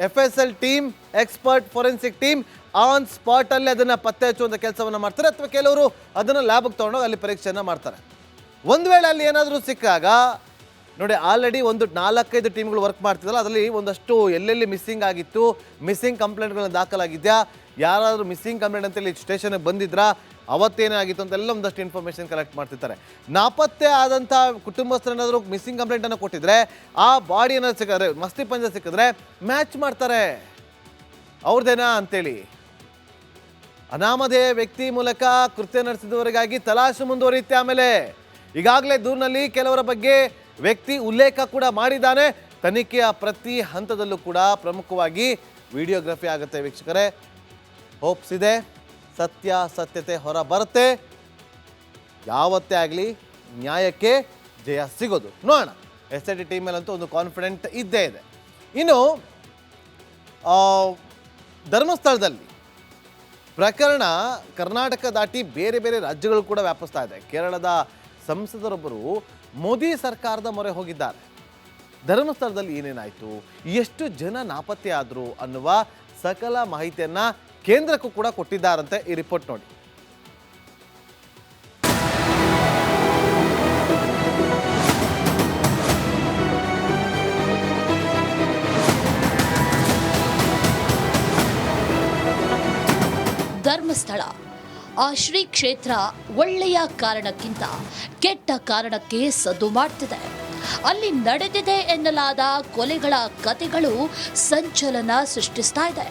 FSL team, expert forensic team on ಸ್ಪಾಟಲ್ಲಿ ಅದನ್ನು ಪತ್ತೆ ಹಚ್ಚುವಂಥ ಕೆಲಸವನ್ನು ಮಾಡ್ತಾರೆ. ಅಥವಾ ಕೆಲವರು ಅದನ್ನು ಲ್ಯಾಬ್ಗೆ ತೊಗೊಂಡೋಗಿ ಅಲ್ಲಿ ಪರೀಕ್ಷೆಯನ್ನು ಮಾಡ್ತಾರೆ. ಒಂದು ವೇಳೆ ಅಲ್ಲಿ ಏನಾದರೂ ಸಿಕ್ಕಾಗ ನೋಡಿ, ಆಲ್ರೆಡಿ ಒಂದು 4-5 ಟೀಮ್ಗಳು ವರ್ಕ್ ಮಾಡ್ತಿದ್ದಲ್ಲ, ಅದರಲ್ಲಿ ಒಂದಷ್ಟು ಎಲ್ಲೆಲ್ಲಿ ಮಿಸ್ಸಿಂಗ್ ಆಗಿತ್ತು, ಮಿಸ್ಸಿಂಗ್ ಕಂಪ್ಲೇಂಟ್ಗಳನ್ನ ದಾಖಲಾಗಿದೆಯಾ, ಯಾರಾದರೂ ಮಿಸ್ಸಿಂಗ್ ಕಂಪ್ಲೇಂಟ್ ಅಂತೇಳಿ ಸ್ಟೇಷನ್ಗೆ ಬಂದಿದ್ರಾ, ಅವತ್ತೇನೇ ಆಗಿತ್ತು ಅಂತೆಲ್ಲ ಒಂದಷ್ಟು ಇನ್ಫಾರ್ಮೇಷನ್ ಕಲೆಕ್ಟ್ ಮಾಡ್ತಿರ್ತಾರೆ. ನಾಪತ್ತೆ ಆದಂಥ ಕುಟುಂಬಸ್ಥರೇನಾದರೂ ಮಿಸ್ಸಿಂಗ್ ಕಂಪ್ಲೇಂಟನ್ನು ಕೊಟ್ಟಿದ್ರೆ, ಆ ಬಾಡಿ ಏನಾದ್ರು ಸಿಕ್ಕಿದ್ರೆ, ಮಸ್ತಿ ಪಂಜ ಸಿಕ್ಕಿದ್ರೆ ಮ್ಯಾಚ್ ಮಾಡ್ತಾರೆ ಅವ್ರದ್ದೇನಾ ಅಂತೇಳಿ. ಅನಾಮಧೇಯ ವ್ಯಕ್ತಿ ಮೂಲಕ ಕೃತ್ಯ ನಡೆಸಿದವರಿಗಾಗಿ ತಲಾಶು ಮುಂದುವರಿಯುತ್ತೆ. ಆಮೇಲೆ ಈಗಾಗಲೇ ದೂರಿನಲ್ಲಿ ಕೆಲವರ ಬಗ್ಗೆ ವ್ಯಕ್ತಿ ಉಲ್ಲೇಖ ಕೂಡ ಮಾಡಿದ್ದಾನೆ. ತನಿಖೆಯ ಪ್ರತಿ ಹಂತದಲ್ಲೂ ಕೂಡ ಪ್ರಮುಖವಾಗಿ ವಿಡಿಯೋಗ್ರಫಿ ಆಗುತ್ತೆ ವೀಕ್ಷಕರೇ. ಹೋಪ್ಸ್ ಇದೆ, ಸತ್ಯತೆ ಹೊರ ಬರುತ್ತೆ. ಯಾವತ್ತೇ ಆಗಲಿ ನ್ಯಾಯಕ್ಕೆ ಜಯ ಸಿಗೋದು ನೋಡೋಣ. SIT ಟೀಮ್ ಮೇಲಂತೂ ಒಂದು ಕಾನ್ಫಿಡೆಂಟ್ ಇದ್ದೇ ಇದೆ. ಇನ್ನು ಧರ್ಮಸ್ಥಳದಲ್ಲಿ ಪ್ರಕರಣ ಕರ್ನಾಟಕ ದಾಟಿ ಬೇರೆ ಬೇರೆ ರಾಜ್ಯಗಳು ಕೂಡ ವ್ಯಾಪಿಸ್ತಾ ಇದೆ. ಕೇರಳದ ಸಂಸದರೊಬ್ಬರು ಮೋದಿ ಸರ್ಕಾರದ ಮೊರೆ ಹೋಗಿದ್ದಾರೆ. ಧರ್ಮಸ್ಥಳದಲ್ಲಿ ಏನೇನಾಯಿತು, ಎಷ್ಟು ಜನ ನಾಪತ್ತೆ ಆದರು ಅನ್ನುವ ಸಕಲ ಮಾಹಿತಿಯನ್ನು ಕೇಂದ್ರಕ್ಕೂ ಕೂಡ ಕೊಟ್ಟಿದ್ದಾರಂತೆ. ಈ ರಿಪೋರ್ಟ್ ನೋಡಿ. ಧರ್ಮಸ್ಥಳ ಆ ಶ್ರೀ ಕ್ಷೇತ್ರ ಒಳ್ಳೆಯ ಕಾರಣಕ್ಕಿಂತ ಕೆಟ್ಟ ಕಾರಣಕ್ಕೆ ಸದ್ದು ಮಾಡ್ತಿದೆ. ಅಲ್ಲಿ ನಡೆದಿದೆ ಎನ್ನಲಾದ ಕೊಲೆಗಳ ಕಥೆಗಳು ಸಂಚಲನ ಸೃಷ್ಟಿಸ್ತಾ ಇದೆ.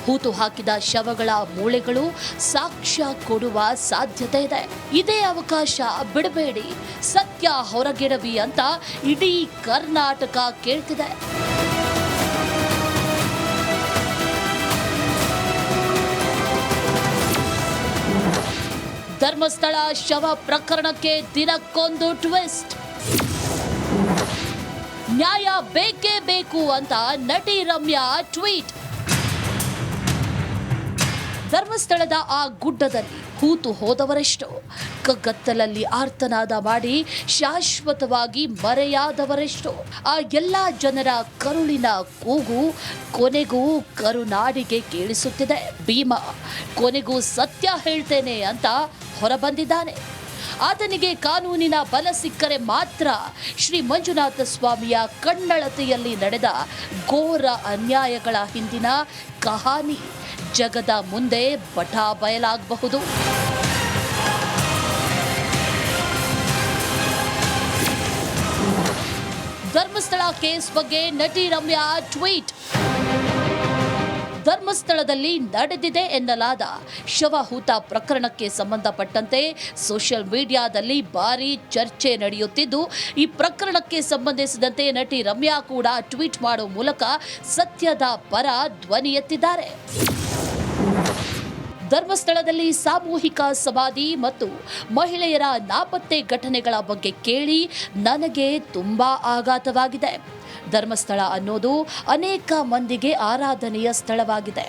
ಹೂತು ಹಾಕಿದ ಶವಗಳ ಮೂಳೆಗಳು ಸಾಕ್ಷ್ಯ ಕೊಡುವ ಸಾಧ್ಯತೆ ಇದೆ. ಇದೇ ಅವಕಾಶ ಬಿಡಬೇಡಿ, ಸತ್ಯ ಹೊರಗೆಡವಿ ಅಂತ ಇಡೀ ಕರ್ನಾಟಕ ಕೇಳ್ತಿದೆ. ಧರ್ಮಸ್ಥಳ ಶವ ಪ್ರಕರಣಕ್ಕೆ ದಿನಕ್ಕೊಂದು ಟ್ವಿಸ್ಟ್. ನ್ಯಾಯ ಬೇಕೇ ಬೇಕು ಅಂತ ನಟಿ ರಮ್ಯಾ ಟ್ವೀಟ್. ಧರ್ಮಸ್ಥಳದ ಆ ಗುಡ್ಡದಲ್ಲಿ ಹೂತು ಹೋದವರೆಷ್ಟು, ಕಗ್ಗತ್ತಲಲ್ಲಿ ಆರ್ತನಾದ ಮಾಡಿ ಶಾಶ್ವತವಾಗಿ ಮರೆಯಾದವರೆಷ್ಟು. ಆ ಎಲ್ಲ ಜನರ ಕರುಳಿನ ಕೂಗು ಕೊನೆಗೂ ಕರುನಾಡಿಗೆ ಕೇಳಿಸುತ್ತಿದೆ. ಭೀಮ ಕೊನೆಗೂ ಸತ್ಯ ಹೇಳ್ತೇನೆ ಅಂತ ಹೊರಬಂದಿದ್ದಾನೆ. ಆತನಿಗೆ ಕಾನೂನಿನ ಬಲ ಸಿಕ್ಕರೆ ಮಾತ್ರ ಶ್ರೀ ಮಂಜುನಾಥ ಸ್ವಾಮಿಯ ಕಣ್ಣಳತೆಯಲ್ಲಿ ನಡೆದ ಘೋರ ಅನ್ಯಾಯಗಳ ಹಿಂದಿನ ಕಹಾನಿ ಜಗದ ಮುಂದೆ ಬಟಾ ಬಯಲಾಗಬಹುದು. ಧರ್ಮಸ್ಥಳ ಕೇಸ್ ಬಗ್ಗೆ ನಟಿ ರಮ್ಯಾ ಟ್ವೀಟ್. ಧರ್ಮಸ್ಥಳದಲ್ಲಿ ನಡೆದಿದೆ ಎನ್ನಲಾದ ಶವಹೂತ ಪ್ರಕರಣಕ್ಕೆ ಸಂಬಂಧಪಟ್ಟಂತೆ ಸೋಷಿಯಲ್ ಮೀಡಿಯಾದಲ್ಲಿ ಭಾರೀ ಚರ್ಚೆ ನಡೆಯುತ್ತಿದ್ದು, ಈ ಪ್ರಕರಣಕ್ಕೆ ಸಂಬಂಧಿಸಿದಂತೆ ನಟಿ ರಮ್ಯಾ ಕೂಡ ಟ್ವೀಟ್ ಮಾಡುವ ಮೂಲಕ ಸತ್ಯದ ಪರ ಧ್ವನಿ ಎತ್ತಿದ್ದಾರೆ. ಧರ್ಮಸ್ಥಳದಲ್ಲಿ ಸಾಮೂಹಿಕ ಸಮಾಧಿ ಮತ್ತು ಮಹಿಳೆಯರ ನಾಪತ್ತೆ ಘಟನೆಗಳ ಬಗ್ಗೆ ಕೇಳಿ ನನಗೆ ತುಂಬಾ ಆಘಾತವಾಗಿದೆ. ಧರ್ಮಸ್ಥಳ ಅನ್ನೋದು ಅನೇಕ ಮಂದಿಗೆ ಆರಾಧನೆಯ ಸ್ಥಳವಾಗಿದೆ.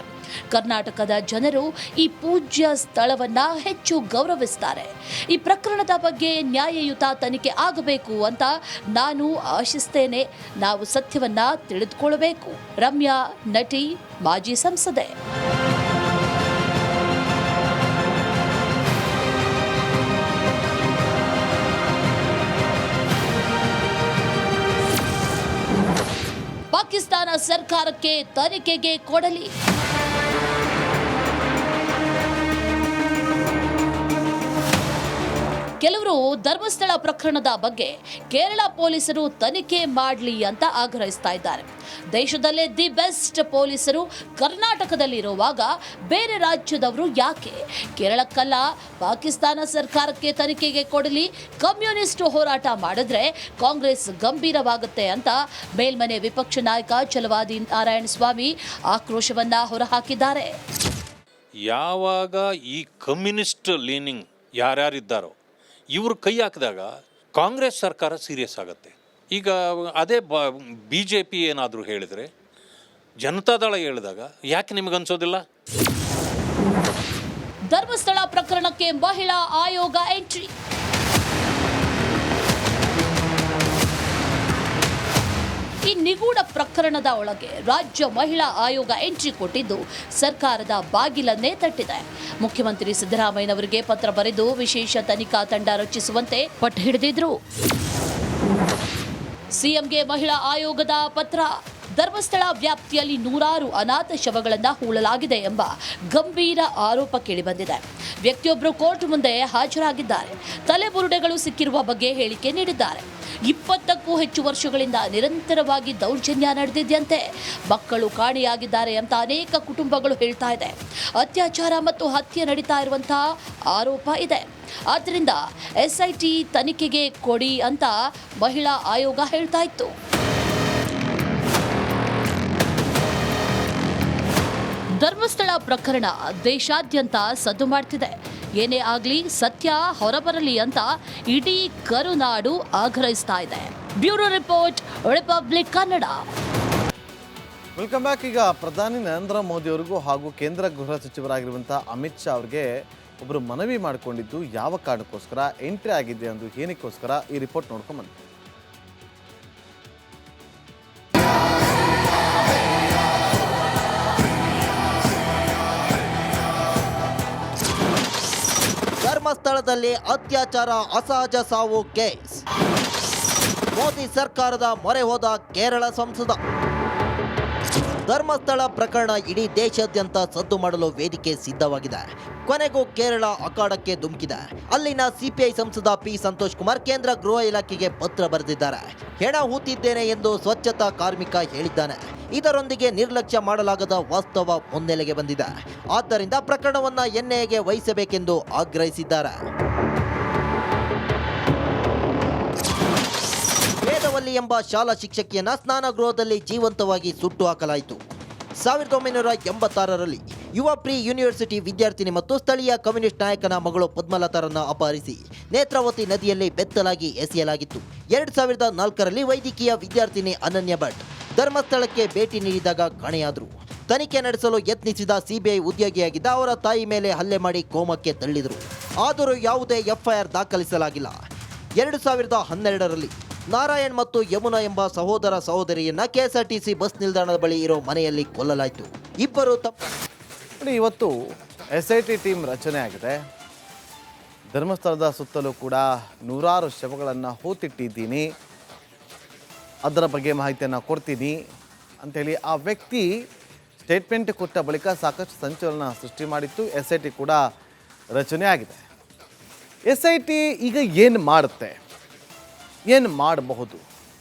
ಕರ್ನಾಟಕದ ಜನರು ಈ ಪೂಜ್ಯ ಸ್ಥಳವನ್ನ ಹೆಚ್ಚು ಗೌರವಿಸುತ್ತಾರೆ. ಈ ಪ್ರಕರಣದ ಬಗ್ಗೆ ನ್ಯಾಯಯುತ ತನಿಖೆ ಆಗಬೇಕು ಅಂತ ನಾನು ಆಶಿಸ್ತೇನೆ. ನಾವು ಸತ್ಯವನ್ನ ತಿಳಿದುಕೊಳ್ಳಬೇಕು. ರಮ್ಯಾ ನಟಿ, ಮಾಜಿ ಸಂಸದೆ. ಪಾಕಿಸ್ತಾನ ಸರ್ಕಾರಕ್ಕೆ ತನಿಖೆಗೆ ಕೊಡಲಿ. ಕೆಲವರು ಧರ್ಮಸ್ಥಳ ಪ್ರಕರಣದ ಬಗ್ಗೆ ಕೇರಳ ಪೊಲೀಸರು ತನಿಖೆ ಮಾಡಲಿ ಅಂತ ಆಗ್ರಹಿಸ್ತಾ ಇದ್ದಾರೆ. ದೇಶದಲ್ಲೇ ದಿ ಬೆಸ್ಟ್ ಪೊಲೀಸರು ಕರ್ನಾಟಕದಲ್ಲಿರುವಾಗ ಬೇರೆ ರಾಜ್ಯದವರು ಯಾಕೆ ಕೇರಳಕ್ಕಲ್ಲ ಪಾಕಿಸ್ತಾನ ಸರ್ಕಾರಕ್ಕೆ ತನಿಖೆಗೆ ಕೊಡಲಿ? ಕಮ್ಯುನಿಸ್ಟ್ ಹೋರಾಟ ಮಾಡಿದ್ರೆ ಕಾಂಗ್ರೆಸ್ ಗಂಭೀರವಾಗುತ್ತೆ ಅಂತ ಮೇಲ್ಮನೆ ವಿಪಕ್ಷ ನಾಯಕ ಛಲವಾದಿ ನಾರಾಯಣಸ್ವಾಮಿ ಆಕ್ರೋಶವನ್ನ ಹೊರಹಾಕಿದ್ದಾರೆ. ಯಾವಾಗ ಈ ಕಮ್ಯುನಿಸ್ಟ್ ಲೀನಿಂಗ್ ಯಾರ್ಯಾರಿದ್ದಾರೋ ಇವರು ಕೈ ಹಾಕಿದಾಗ ಕಾಂಗ್ರೆಸ್ ಸರ್ಕಾರ ಸೀರಿಯಸ್ ಆಗುತ್ತೆ. ಈಗ ಅದೇ BJP ಏನಾದರೂ ಹೇಳಿದರೆ, ಜನತಾದಳ ಹೇಳಿದಾಗ ಯಾಕೆ ನಿಮಗನ್ಸೋದಿಲ್ಲ? ಧರ್ಮಸ್ಥಳ ಪ್ರಕರಣಕ್ಕೆ ಮಹಿಳಾ ಆಯೋಗ ಎಂಟ್ರಿ. ಈ ನಿಗೂಢ ಪ್ರಕರಣದ ಒಳಗೆ ರಾಜ್ಯ ಮಹಿಳಾ ಆಯೋಗ ಎಂಟ್ರಿ ಕೊಟ್ಟಿದ್ದು ಸರ್ಕಾರದ ಬಾಗಿಲನ್ನೇ ತಟ್ಟಿದೆ. ಮುಖ್ಯಮಂತ್ರಿ ಸಿದ್ದರಾಮಯ್ಯನವರಿಗೆ ಪತ್ರ ಬರೆದು ವಿಶೇಷ ತನಿಖಾ ತಂಡ ರಚಿಸುವಂತೆ ಪಟ್ಟು ಹಿಡಿದಿದ್ರು. ಸಿಎಂಗೆ ಮಹಿಳಾ ಆಯೋಗದ ಪತ್ರ. ಧರ್ಮಸ್ಥಳ ವ್ಯಾಪ್ತಿಯಲ್ಲಿ ನೂರಾರು ಅನಾಥ ಶವಗಳನ್ನು ಹೂಳಲಾಗಿದೆ ಎಂಬ ಗಂಭೀರ ಆರೋಪ ಕೇಳಿಬಂದಿದೆ. ವ್ಯಕ್ತಿಯೊಬ್ಬರು ಕೋರ್ಟ್ ಮುಂದೆ ಹಾಜರಾಗಿದ್ದಾರೆ. ತಲೆಬುರುಡೆಗಳು ಸಿಕ್ಕಿರುವ ಬಗ್ಗೆ ಹೇಳಿಕೆ ನೀಡಿದ್ದಾರೆ. 20ಕ್ಕೂ ಹೆಚ್ಚು ವರ್ಷಗಳಿಂದ ನಿರಂತರವಾಗಿ ದೌರ್ಜನ್ಯ ನಡೆದಿದೆಯಂತೆ. ಮಕ್ಕಳು ಕಾಣೆಯಾಗಿದ್ದಾರೆ ಅಂತ ಅನೇಕ ಕುಟುಂಬಗಳು ಹೇಳ್ತಾ ಇದೆ. ಅತ್ಯಾಚಾರ ಮತ್ತು ಹತ್ಯೆ ನಡೀತಾ ಇರುವಂತಹ ಆರೋಪ ಇದೆ. ಆದ್ದರಿಂದ SIT ತನಿಖೆಗೆ ಕೊಡಿ ಅಂತ ಮಹಿಳಾ ಆಯೋಗ ಹೇಳ್ತಾ ಇತ್ತು. ಧರ್ಮಸ್ಥಳ ಪ್ರಕರಣ ದೇಶಾದ್ಯಂತ ಸದ್ದು ಮಾಡ್ತಿದೆ. ಏನೇ ಆಗಲಿ ಸತ್ಯ ಹೊರಬರಲಿ ಅಂತ ಇಡೀ ಕರುನಾಡು ಆಗ್ರಹಿಸ್ತಾ ಇದೆ. Bureau report, republic Kannada. Welcome back. ಈಗ ಪ್ರಧಾನಿ ನರೇಂದ್ರ ಮೋದಿ ಅವರಿಗೂ ಹಾಗೂ ಕೇಂದ್ರ ಗೃಹ ಸಚಿವರಾಗಿರುವಂಥ ಅಮಿತ್ ಶಾ ಅವರಿಗೆ ಒಬ್ಬರು ಮನವಿ ಮಾಡಿಕೊಂಡಿದ್ದು ಯಾವ ಕಾರಣಕ್ಕೋಸ್ಕರ ಎಂಟ್ರಿ ಆಗಿದೆ ಎಂದು ಏನಕ್ಕೋಸ್ಕರ ಈ ರಿಪೋರ್ಟ್ ನೋಡ್ಕೊಂಡು ಬನ್ನಿ. ಧರ್ಮಸ್ಥಳದಲ್ಲಿ ಅತ್ಯಾಚಾರ, ಅಸಹಜ ಸಾವು ಕೇಸ್. ಮೋದಿ ಸರ್ಕಾರದ ಮೊರೆ ಹೋದ ಕೇರಳ ಸಂಸದ. ಧರ್ಮಸ್ಥಳ ಪ್ರಕರಣ ಇಡೀ ದೇಶಾದ್ಯಂತ ಸದ್ದು ಮಾಡಲು ವೇದಿಕೆ ಸಿದ್ಧವಾಗಿದೆ. ಕೊನೆಗೂ ಕೇರಳ ಅಖಾಡಕ್ಕೆ ಧುಮುಕಿದೆ. ಅಲ್ಲಿನ ಸಿಪಿಐ ಸಂಸದ ಪಿ ಸಂತೋಷ್ ಕುಮಾರ್ ಕೇಂದ್ರ ಗೃಹ ಇಲಾಖೆಗೆ ಪತ್ರ ಬರೆದಿದ್ದಾರೆ. ಹೆಣ ಹೂತಿದ್ದೇನೆ ಎಂದು ಸ್ವಚ್ಛತಾ ಕಾರ್ಮಿಕ ಹೇಳಿದ್ದಾನೆ. ಇದರೊಂದಿಗೆ ನಿರ್ಲಕ್ಷ್ಯ ಮಾಡಲಾಗದ ವಾಸ್ತವ ಮುನ್ನೆಲೆಗೆ ಬಂದಿದೆ. ಆದ್ದರಿಂದ ಪ್ರಕರಣವನ್ನ ಎನ್ಐಎಗೆ ವಹಿಸಬೇಕೆಂದು ಆಗ್ರಹಿಸಿದ್ದಾರೆ. ವೇದವಲ್ಲಿ ಎಂಬ ಶಾಲಾ ಶಿಕ್ಷಕಿಯನ್ನ ಸ್ನಾನಗೃಹದಲ್ಲಿ ಜೀವಂತವಾಗಿ ಸುಟ್ಟು ಹಾಕಲಾಯಿತು. 1986ರಲ್ಲಿ ಯುವ ಪ್ರಿ ಯೂನಿವರ್ಸಿಟಿ ವಿದ್ಯಾರ್ಥಿನಿ ಮತ್ತು ಸ್ಥಳೀಯ ಕಮ್ಯುನಿಸ್ಟ್ ನಾಯಕನ ಮಗಳು ಪದ್ಮಲತಾರನ್ನ ಅಪಹರಿಸಿ ನೇತ್ರಾವತಿ ನದಿಯಲ್ಲಿ ಬೆತ್ತಲಾಗಿ ಎಸೆಯಲಾಗಿತ್ತು. 2004ರಲ್ಲಿ ವೈದ್ಯಕೀಯ ವಿದ್ಯಾರ್ಥಿನಿ ಅನನ್ಯ ಭಟ್ ಧರ್ಮಸ್ಥಳಕ್ಕೆ ಭೇಟಿ ನೀಡಿದಾಗ ಕಾಣೆಯಾದರು. ತನಿಖೆ ನಡೆಸಲು ಯತ್ನಿಸಿದ ಸಿಬಿಐ ಉದ್ಯೋಗಿಯಾಗಿದ್ದ ಅವರ ತಾಯಿ ಮೇಲೆ ಹಲ್ಲೆ ಮಾಡಿ ಕೋಮಕ್ಕೆ ತಳ್ಳಿದರು. ಆದರೂ ಯಾವುದೇ ಎಫ್ಐಆರ್ ದಾಖಲಿಸಲಾಗಿಲ್ಲ. 2012ರಲ್ಲಿ ನಾರಾಯಣ್ ಮತ್ತು ಯಮುನಾ ಎಂಬ ಸಹೋದರ ಸಹೋದರಿಯನ್ನ ಕೆಎಸ್ಆರ್ಟಿಸಿ ಬಸ್ ನಿಲ್ದಾಣದ ಬಳಿ ಇರೋ ಮನೆಯಲ್ಲಿ ಕೊಲ್ಲಲಾಯಿತು. ಇಬ್ಬರು ನೋಡಿ, ಇವತ್ತು SIT ಟೀಮ್ ರಚನೆ ಆಗಿದೆ. ಧರ್ಮಸ್ಥಳದ ಸುತ್ತಲೂ ಕೂಡ ನೂರಾರು ಶವಗಳನ್ನು ಹೂತಿಟ್ಟಿದ್ದೀನಿ, ಅದರ ಬಗ್ಗೆ ಮಾಹಿತಿಯನ್ನು ಕೊಡ್ತೀನಿ ಅಂಥೇಳಿ ಆ ವ್ಯಕ್ತಿ ಸ್ಟೇಟ್ಮೆಂಟ್ ಕೊಟ್ಟ ಬಳಿಕ ಸಾಕಷ್ಟು ಸಂಚಲನ ಸೃಷ್ಟಿ ಮಾಡಿತ್ತು. SIT ಕೂಡ ರಚನೆ ಆಗಿದೆ. SIT ಈಗ ಏನು ಮಾಡುತ್ತೆ, ಏನು ಮಾಡಬಹುದು,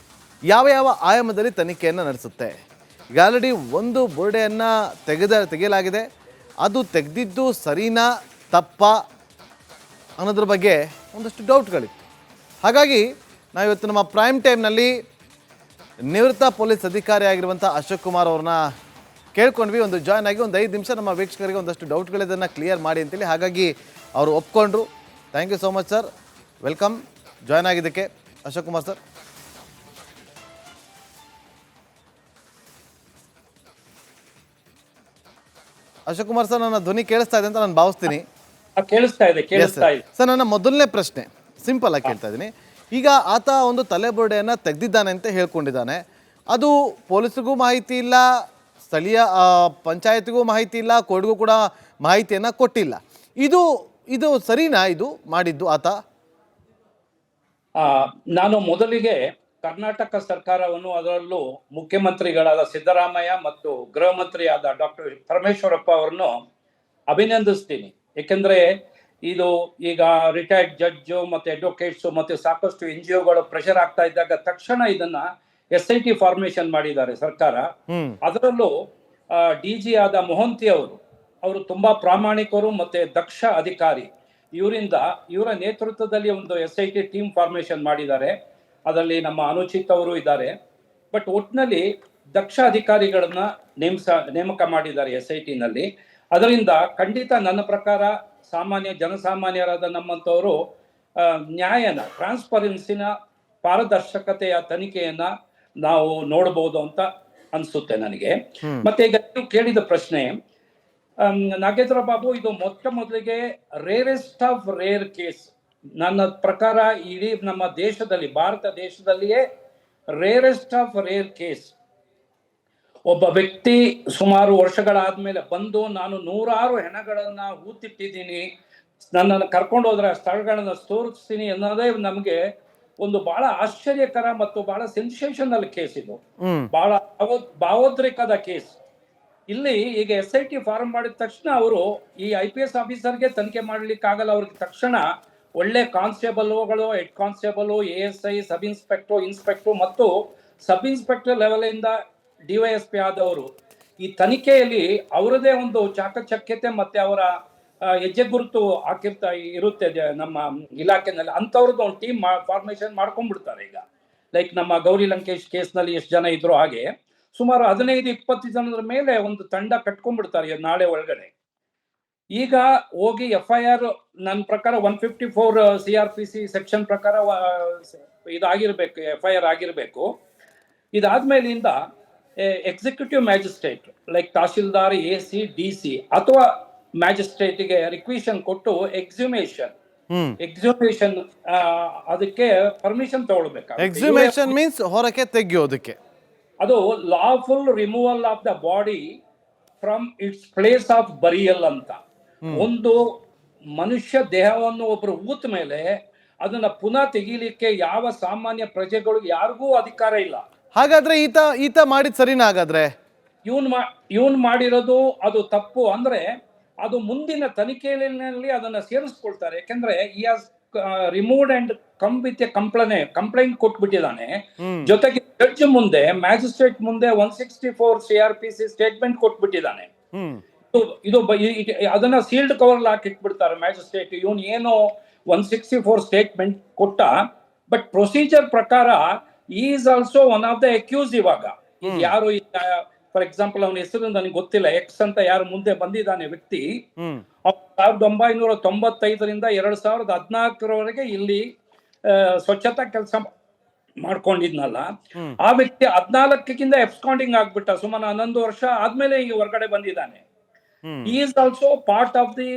ಯಾವ ಯಾವ ಆಯಾಮದಲ್ಲಿ ತನಿಖೆಯನ್ನು ನಡೆಸುತ್ತೆ? ಈಗ ಆಲ್ರೆಡಿ ಒಂದು ಬುರುಡೆಯನ್ನು ತೆಗೆಯಲಾಗಿದೆ. ಅದು ತೆಗೆದಿದ್ದು ಸರಿನಾ ತಪ್ಪಾ ಅನ್ನೋದ್ರ ಬಗ್ಗೆ ಒಂದಷ್ಟು ಡೌಟ್ಗಳಿತ್ತು. ಹಾಗಾಗಿ ನಾವಿವತ್ತು ನಮ್ಮ ಪ್ರೈಮ್ ಟೈಮ್ನಲ್ಲಿ ನಿವೃತ್ತ ಪೊಲೀಸ್ ಅಧಿಕಾರಿ ಆಗಿರುವಂಥ ಅಶೋಕ್ ಕುಮಾರ್ ಅವ್ರನ್ನ ಕೇಳ್ಕೊಂಡ್ವಿ. ಒಂದು ಜಾಯ್ನ್ ಆಗಿ ಒಂದು 5 ನಿಮಿಷ ನಮ್ಮ ವೀಕ್ಷಕರಿಗೆ ಒಂದಷ್ಟು ಡೌಟ್ಗಳಿದ್ದನ್ನು ಕ್ಲಿಯರ್ ಮಾಡಿ ಅಂತೇಳಿ. ಹಾಗಾಗಿ ಅವರು ಒಪ್ಕೊಂಡ್ರು. Thank you so much sir, welcome join ಆಗಿದ್ದಕ್ಕೆ ಅಶೋಕ್ ಕುಮಾರ್ ಸರ್. ಅಶೋಕ್ ಕುಮಾರ್ ಸರ್, ನನ್ನ ಧ್ವನಿ ಕೇಳಿಸ್ತಾ ಇದೆ ಅಂತ ನಾನು ಭಾವಿಸ್ತೀನಿ. ಕೇಳಿಸ್ತಾ ಇದೆ. ಸರ್, ನನ್ನ ಮೊದಲನೇ ಪ್ರಶ್ನೆ ಸಿಂಪಲ್ ಆಗಿ ಕೇಳ್ತಾ ಇದ್ದೀನಿ. ಈಗ ಆತ ಒಂದು ತಲೆಬುರುಡೆಯನ್ನು ತೆಗೆದಿದ್ದಾನೆ ಅಂತ ಹೇಳ್ಕೊಂಡಿದ್ದಾನೆ. ಅದು ಪೊಲೀಸ್ರಿಗೂ ಮಾಹಿತಿ ಇಲ್ಲ, ಸ್ಥಳೀಯ ಪಂಚಾಯತ್ಗೂ ಮಾಹಿತಿ ಇಲ್ಲ, ಕೋರ್ಟ್ಗೂ ಕೂಡ ಮಾಹಿತಿಯನ್ನು ಕೊಟ್ಟಿಲ್ಲ. ಇದು ಸರಿನಾ ಇದು ಮಾಡಿದ್ದು ಆತ? ನಾನು ಮೊದಲಿಗೆ ಕರ್ನಾಟಕ ಸರ್ಕಾರವನ್ನು, ಅದರಲ್ಲೂ ಮುಖ್ಯಮಂತ್ರಿಗಳಾದ ಸಿದ್ದರಾಮಯ್ಯ ಮತ್ತು ಗೃಹ ಮಂತ್ರಿಯಾದ ಡಾಕ್ಟರ್ ಪರಮೇಶ್ವರಪ್ಪ ಅವರನ್ನು ಅಭಿನಂದಿಸ್ತೀನಿ. ಏಕೆಂದ್ರೆ ಇದು ಈಗ ರಿಟೈರ್ಡ್ ಜಡ್ಜು ಮತ್ತೆ ಅಡ್ವೊಕೇಟ್ಸ್ ಮತ್ತೆ ಸಾಕಷ್ಟು NGOಗಳು ಪ್ರೆಷರ್ ಆಗ್ತಾ ಇದ್ದಾಗ ತಕ್ಷಣ ಇದನ್ನ SIT ಫಾರ್ಮೇಶನ್ ಮಾಡಿದ್ದಾರೆ ಸರ್ಕಾರ. ಅದರಲ್ಲೂ DG ಆದ ಮೊಹಂತಿ ಅವರು ತುಂಬಾ ಪ್ರಾಮಾಣಿಕರು ಮತ್ತೆ ದಕ್ಷ ಅಧಿಕಾರಿ. ಇವರ ನೇತೃತ್ವದಲ್ಲಿ ಒಂದು SIT ಟೀಮ್ ಫಾರ್ಮೇಶನ್ ಮಾಡಿದ್ದಾರೆ. ಅದರಲ್ಲಿ ನಮ್ಮ ಅನುಚಿತ್ ಅವರು ಇದ್ದಾರೆ. ಬಟ್ ಒಟ್ಟಿನಲ್ಲಿ ದಕ್ಷ ಅಧಿಕಾರಿಗಳನ್ನ ನೇಮಕ ಮಾಡಿದ್ದಾರೆ SIT ನಲ್ಲಿ. ಅದರಿಂದ ಖಂಡಿತ ನನ್ನ ಪ್ರಕಾರ ಜನಸಾಮಾನ್ಯರಾದ ನಮ್ಮಂತವರು ನ್ಯಾಯನ, ಟ್ರಾನ್ಸ್ಪರೆನ್ಸಿನ, ಪಾರದರ್ಶಕತೆಯ ತನಿಖೆಯನ್ನ ನಾವು ನೋಡಬಹುದು ಅಂತ ಅನ್ಸುತ್ತೆ ನನಗೆ. ಮತ್ತೆ ಈಗ ನೀವು ಕೇಳಿದ ಪ್ರಶ್ನೆ, ನಾಗೇಂದ್ರ ಬಾಬು, ಇದು ಮೊದಲಿಗೆ ರೇರೆಸ್ಟ್ ಆಫ್ ರೇರ್ ಕೇಸ್. ನನ್ನ ಪ್ರಕಾರ ಇಡೀ ನಮ್ಮ ದೇಶದಲ್ಲಿ, ಭಾರತ ದೇಶದಲ್ಲಿಯೇ ರೇರೆಸ್ಟ್ ಆಫ್ ರೇರ್ ಕೇಸ್. ಒಬ್ಬ ವ್ಯಕ್ತಿ ಸುಮಾರು ವರ್ಷಗಳಾದ್ಮೇಲೆ ಬಂದು ನಾನು ನೂರಾರು ಹೆಣಗಳನ್ನ ಹೂತಿಟ್ಟಿದ್ದೀನಿ, ನನ್ನನ್ನು ಕರ್ಕೊಂಡು ಹೋದ್ರೆ ಸ್ಥಳಗಳನ್ನ ತೋರಿಸ್ತೀನಿ ಅನ್ನೋದೇ ನಮಗೆ ಒಂದು ಬಹಳ ಆಶ್ಚರ್ಯಕರ ಮತ್ತು ಬಹಳ ಸೆನ್ಸೇಷನಲ್ ಕೇಸ್. ಇದು ಬಹಳ ಭಾವೋದ್ರೇಕದ ಕೇಸ್. ಇಲ್ಲಿ ಈಗ SIT ಫಾರ್ಮ್ ಮಾಡಿದ ತಕ್ಷಣ ಅವರು ಈ IPS ಆಫೀಸರ್ಗೆ ತನಿಖೆ ಮಾಡ್ಲಿಕ್ಕೆ ಆಗಲ್ಲ. ಅವ್ರಿಗೆ ತಕ್ಷಣ ಒಳ್ಳೆ ಕಾನ್ಸ್ಟೇಬಲ್ಗಳು, head constable, ASI, sub inspector ಮತ್ತು ಸಬ್ ಇನ್ಸ್ಪೆಕ್ಟರ್ ಲೆವೆಲ್ ಇಂದ DYSP ಆದವರು ಈ ತನಿಖೆಯಲ್ಲಿ ಅವರದೇ ಒಂದು ಚಾಕಚಕ್ಯತೆ ಮತ್ತೆ ಅವರ ಹೆಜ್ಜೆ ಗುರುತು ಇರುತ್ತೆ ನಮ್ಮ ಇಲಾಖೆನಲ್ಲಿ. ಅಂತವ್ರದ್ದು ಒಂದು ಟೀಮ್ ಫಾರ್ಮೇಶನ್ ಮಾಡ್ಕೊಂಡ್ಬಿಡ್ತಾರೆ. ಈಗ ಲೈಕ್ ನಮ್ಮ ಗೌರಿ ಲಂಕೇಶ್ ಕೇಸ್ನಲ್ಲಿ ಎಷ್ಟು ಜನ ಇದ್ರು ಹಾಗೆ ಸುಮಾರು 15-20 ಜನರ ಮೇಲೆ ಒಂದು ತಂಡ ಕಟ್ಕೊಂಡ್ಬಿಡ್ತಾರೆ ನಾಳೆ ಒಳಗಡೆ. ಈಗ ಹೋಗಿ FIR ನನ್ನ ಪ್ರಕಾರ 154 CRPC ಸೆಕ್ಷನ್ ಪ್ರಕಾರ ಇದಾಗಿರ್ಬೇಕು, FIR ಆಗಿರ್ಬೇಕು. ಇದಾದ್ಮೇಲಿಂದ executive magistrate like tehsildar, AC, DC ಅಥವಾ ಮ್ಯಾಜಿಸ್ಟ್ರೇಟ್ಗೆ ರಿಕ್ವಿಷನ್ ಕೊಟ್ಟು ಎಕ್ಸಿಮೇಷನ್ ಅದಕ್ಕೆ ಪರ್ಮಿಷನ್ ತಗೊಳ್ಬೇಕು. ಎಕ್ಸಿಮೇಷನ್ ಮೀನ್ಸ್ ಹೊರಕ್ಕೆ ತೆಗೆಯೋದಕ್ಕೆ. ಅದು lawful removal of the body from its place of burial ಅಂತ. ಒಂದು ಮನುಷ್ಯ ದೇಹವನ್ನು ಒಬ್ರು ಊತ ಮೇಲೆ ಅದನ್ನ ಪುನಃ ತೆಗೀಲಿಕ್ಕೆ ಯಾವ ಸಾಮಾನ್ಯ ಪ್ರಜೆಗಳು ಯಾರಿಗೂ ಅಧಿಕಾರ ಇಲ್ಲ. ಹಾಗಾದ್ರೆ ಈತ ಮಾಡಿದ್ ಸರಿನಾ? ಹಾಗಾದ್ರೆ ಇವನ್ ಮಾಡಿರೋದು ಅದು ತಪ್ಪು ಅಂದ್ರೆ ಅದು ಮುಂದಿನ ತನಿಖೆಯಲ್ಲಿ ಅದನ್ನ ಸೇರಿಸ್ಕೊಳ್ತಾರೆ. ಯಾಕಂದ್ರೆ ಈ has removed and come with a complaint ಕೊಟ್ಬಿಟ್ಟಿದ್ದಾನೆ. ಜೊತೆಗೆ ಜಡ್ಜ್ ಮುಂದೆ, ಮ್ಯಾಜಿಸ್ಟ್ರೇಟ್ ಮುಂದೆ 164 CRPC ಸ್ಟೇಟ್ಮೆಂಟ್ ಕೊಟ್ಬಿಟ್ಟಿದ್ದಾನೆ. ಇದು ಅದನ್ನ ಸೀಲ್ಡ್ ಕವರ್ ಹಾಕಿಟ್ಬಿಡ್ತಾರೆ ಮ್ಯಾಜಿಸ್ಟ್ರೇಟ್. ಇವನ್ ಏನೋ 164 ಸ್ಟೇಟ್ಮೆಂಟ್ ಕೊಟ್ಟ, ಬಟ್ ಪ್ರೊಸೀಜರ್ ಪ್ರಕಾರ is also one of the accuse. ಇವಾಗ ಯಾರು, ಫಾರ್ ಎಕ್ಸಾಂಪಲ್ ಅವನ ಹೆಸರು ನನಗೆ ಗೊತ್ತಿಲ್ಲ, ಎಕ್ಸ್ ಅಂತ ಯಾರು ಮುಂದೆ ಬಂದಿದ್ದಾನೆ ವ್ಯಕ್ತಿ, 1995ರಿಂದ 2014ರವರೆಗೆ ಇಲ್ಲಿ ಸ್ವಚ್ಛತಾ ಕೆಲಸ ಮಾಡ್ಕೊಂಡಿದ್ನಲ್ಲ, ಆ ವ್ಯಕ್ತಿ 14ಕ್ಕಿಂತ ಎಬ್ಸ್ಕಾಂಡಿಂಗ್ ಆಗ್ಬಿಟ್ಟ. ಸುಮಾರು 11 ವರ್ಷ ಆದ್ಮೇಲೆ ಈಗ ಹೊರಗಡೆ ಬಂದಿದ್ದಾನೆ. Is also part of the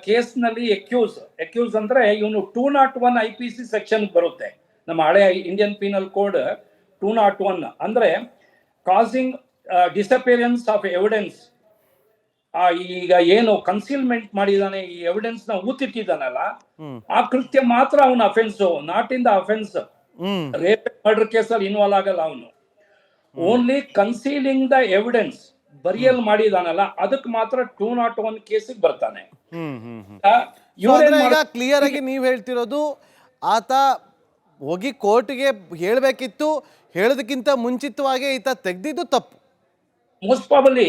case ನಲ್ಲಿ ಅಕ್ಯೂಸ್ ಅಂದ್ರೆ ಇವನು 201 IPC ಸೆಕ್ಷನ್ ಬರುತ್ತೆ, ನಮ್ಮ ಹಳೆಯ ಇಂಡಿಯನ್ ಪೀನಲ್ ಕೋಡ್ 201. ಅಂದ್ರೆ ಕಾಸಿಂಗ್ ಡಿಸಪಿಯರೆನ್ಸ್ ಆಫ್ ಎವಿಡೆನ್ಸ್. ಈಗ ಏನು ಕನ್ಸೀಲ್ಮೆಂಟ್ ಮಾಡಿದಾನೆ, ಈ ಎವಿಡೆನ್ಸ್ ನ ಊತಿಟ್ಟಿದ್ದಾನಲ್ಲ, ಆ ಕೃತ್ಯ ಮಾತ್ರ ಅವನ offence, not in the offence. Rape murder ಕೇಸಲ್ಲಿ ಇನ್ವಾಲ್ವ್ ಆಗಲ್ಲ ಅವನು. Only concealing the evidence, burial ಮಾಡಿದಾನಲ್ಲ, ಅದಕ್ಕೆ ಮಾತ್ರ 201 ಕೇಸಿಗೆ ಬರ್ತಾನೆ. ಈಗ ಕ್ಲಿಯರ್ ಆಗಿ ನೀವ್ ಹೇಳ್ತಿರೋದು, ಆತ ಹೋಗಿ ಕೋರ್ಟ್ಗೆ ಹೇಳ್ಬೇಕಿತ್ತು, ಹೇಳೋದಕ್ಕಿಂತ ಮುಂಚಿತವಾಗಿ ಈತ ತೆಗ್ದಿದ್ದು ತಪ್ಪು. ಮೋಸ್ಟ್ ಪ್ರಾಬಲಿ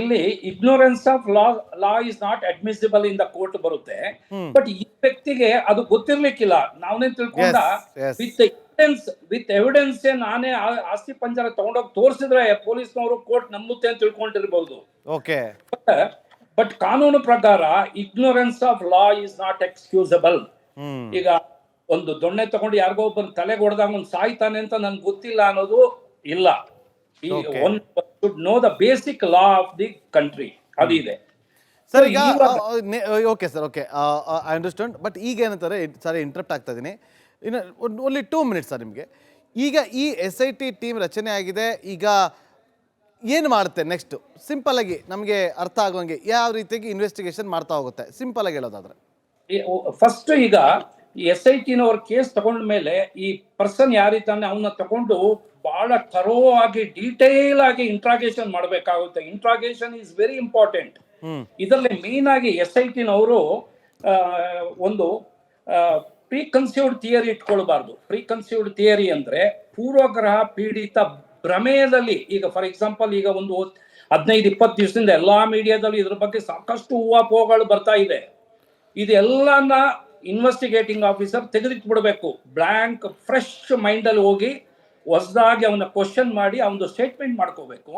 ಇಲ್ಲಿ ignorance of law is not admissible in the court ಬರುತ್ತೆ. ಬಟ್ ಈ ವ್ಯಕ್ತಿಗೆ ಅದು ಗೊತ್ತಿರ್ಲಿಕ್ಕಿಲ್ಲ. ನಾವೇ ತಿಳ್ಕೊಂಡ ವಿತ್ ಎವಿಡೆನ್ಸ್ ನಾನೇ ಆಸ್ತಿ ಪಂಜರ ತಗೊಂಡೋಗಿ ತೋರಿಸಿದ್ರೆ ಪೊಲೀಸ್ನವರು ಕೋರ್ಟ್ ನಂಬುತ್ತೆ ಅಂತ ತಿಳ್ಕೊಂಡಿರ್ಬಹುದು. ಓಕೆ, ಬಟ್ ಕಾನೂನು ಪ್ರಕಾರ ignorance of law is not excusable. ಈಗ ಒಂದು ದೊಣ್ಣೆ ತಗೊಂಡು ಯಾರಿಗೋ ಒಬ್ಬನ ತಲೆಗೆ ಹೊಡೆದಾಗ ಒಂದು ಸಾಯ್ತಾನೆ ಅಂತ ನನ್ಗೆ ಗೊತ್ತಿಲ್ಲ ಅನ್ನೋದು ಇಲ್ಲ. Know the basic law of the country, ಅದಿದೆ ಸರ್. ಈಗ okay sir, okay, I understand. But ಈಗ ಏನಂತಾರೆ, ಸಾರಿ ಇಂಟರಪ್ಟ್ ಆಗ್ತಾ ಇದ್ದೀನಿ, ಇನ್ನು ಓನ್ಲಿ 2 ಮಿನಿಟ್ಸ್ ಸರ್ ನಿಮಗೆ. ಈಗ ಈ SIT ಟೀಮ್ ರಚನೆ ಆಗಿದೆ, ಈಗ ಏನು ಮಾಡುತ್ತೆ ನೆಕ್ಸ್ಟ್? ಸಿಂಪಲ್ ಆಗಿ ನಮಗೆ ಅರ್ಥ ಆಗುವಂಗೆ ಯಾವ ರೀತಿಯಾಗಿ ಇನ್ವೆಸ್ಟಿಗೇಷನ್ ಮಾಡ್ತಾ ಹೋಗುತ್ತೆ, ಸಿಂಪಲ್ ಆಗಿ ಹೇಳೋದಾದ್ರೆ? ಫಸ್ಟ್ ಈಗ SIT-ನವ್ರ ಕೇಸ್ ತಗೊಂಡ ಮೇಲೆ ಈ ಪರ್ಸನ್ ಯಾರಿದ್ದಾನೆ ಅವನ್ನ ತಗೊಂಡು ಬಹಳ ಥರೋ ಆಗಿ ಡೀಟೇಲ್ ಆಗಿ ಇಂಟ್ರಾಗೇಷನ್ ಮಾಡಬೇಕಾಗುತ್ತೆ. Interrogation is very important. ಇದರಲ್ಲಿ ಮೇನ್ ಆಗಿ SIT-ನವರು ಒಂದು ಪ್ರೀ ಕನ್ಸೀವ್ಡ್ ಥಿಯರಿ ಇಟ್ಕೊಳ್ಬಾರ್ದು. ಪ್ರೀ ಕನ್ಸೀವ್ಡ್ ಥಿಯರಿ ಅಂದ್ರೆ ಪೂರ್ವಗ್ರಹ ಪೀಡಿತ ಭ್ರಮೆಯಲ್ಲಿ, ಈಗ ಫಾರ್ ಎಕ್ಸಾಂಪಲ್ ಈಗ ಒಂದು 15-20 ದಿವಸದಿಂದ ಎಲ್ಲಾ ಮೀಡಿಯಾದಲ್ಲಿ ಇದ್ರ ಬಗ್ಗೆ ಸಾಕಷ್ಟು ಊಹಾಪೋಹಗಳು ಬರ್ತಾ ಇದೆ. ಇದೆಲ್ಲನ ಇನ್ವೆಸ್ಟಿಗೇಟಿಂಗ್ ಆಫೀಸರ್ ತೆಗೆದಿಟ್ಬಿಡ್ಬೇಕು. ಬ್ಲಾಂಕ್ ಫ್ರೆಶ್ ಮೈಂಡ್ ಅಲ್ಲಿ ಹೋಗಿ ಹೊಸದಾಗಿ ಅವನ ಕ್ವಶನ್ ಮಾಡಿ ಅವನು ಸ್ಟೇಟ್ಮೆಂಟ್ ಮಾಡ್ಕೋಬೇಕು.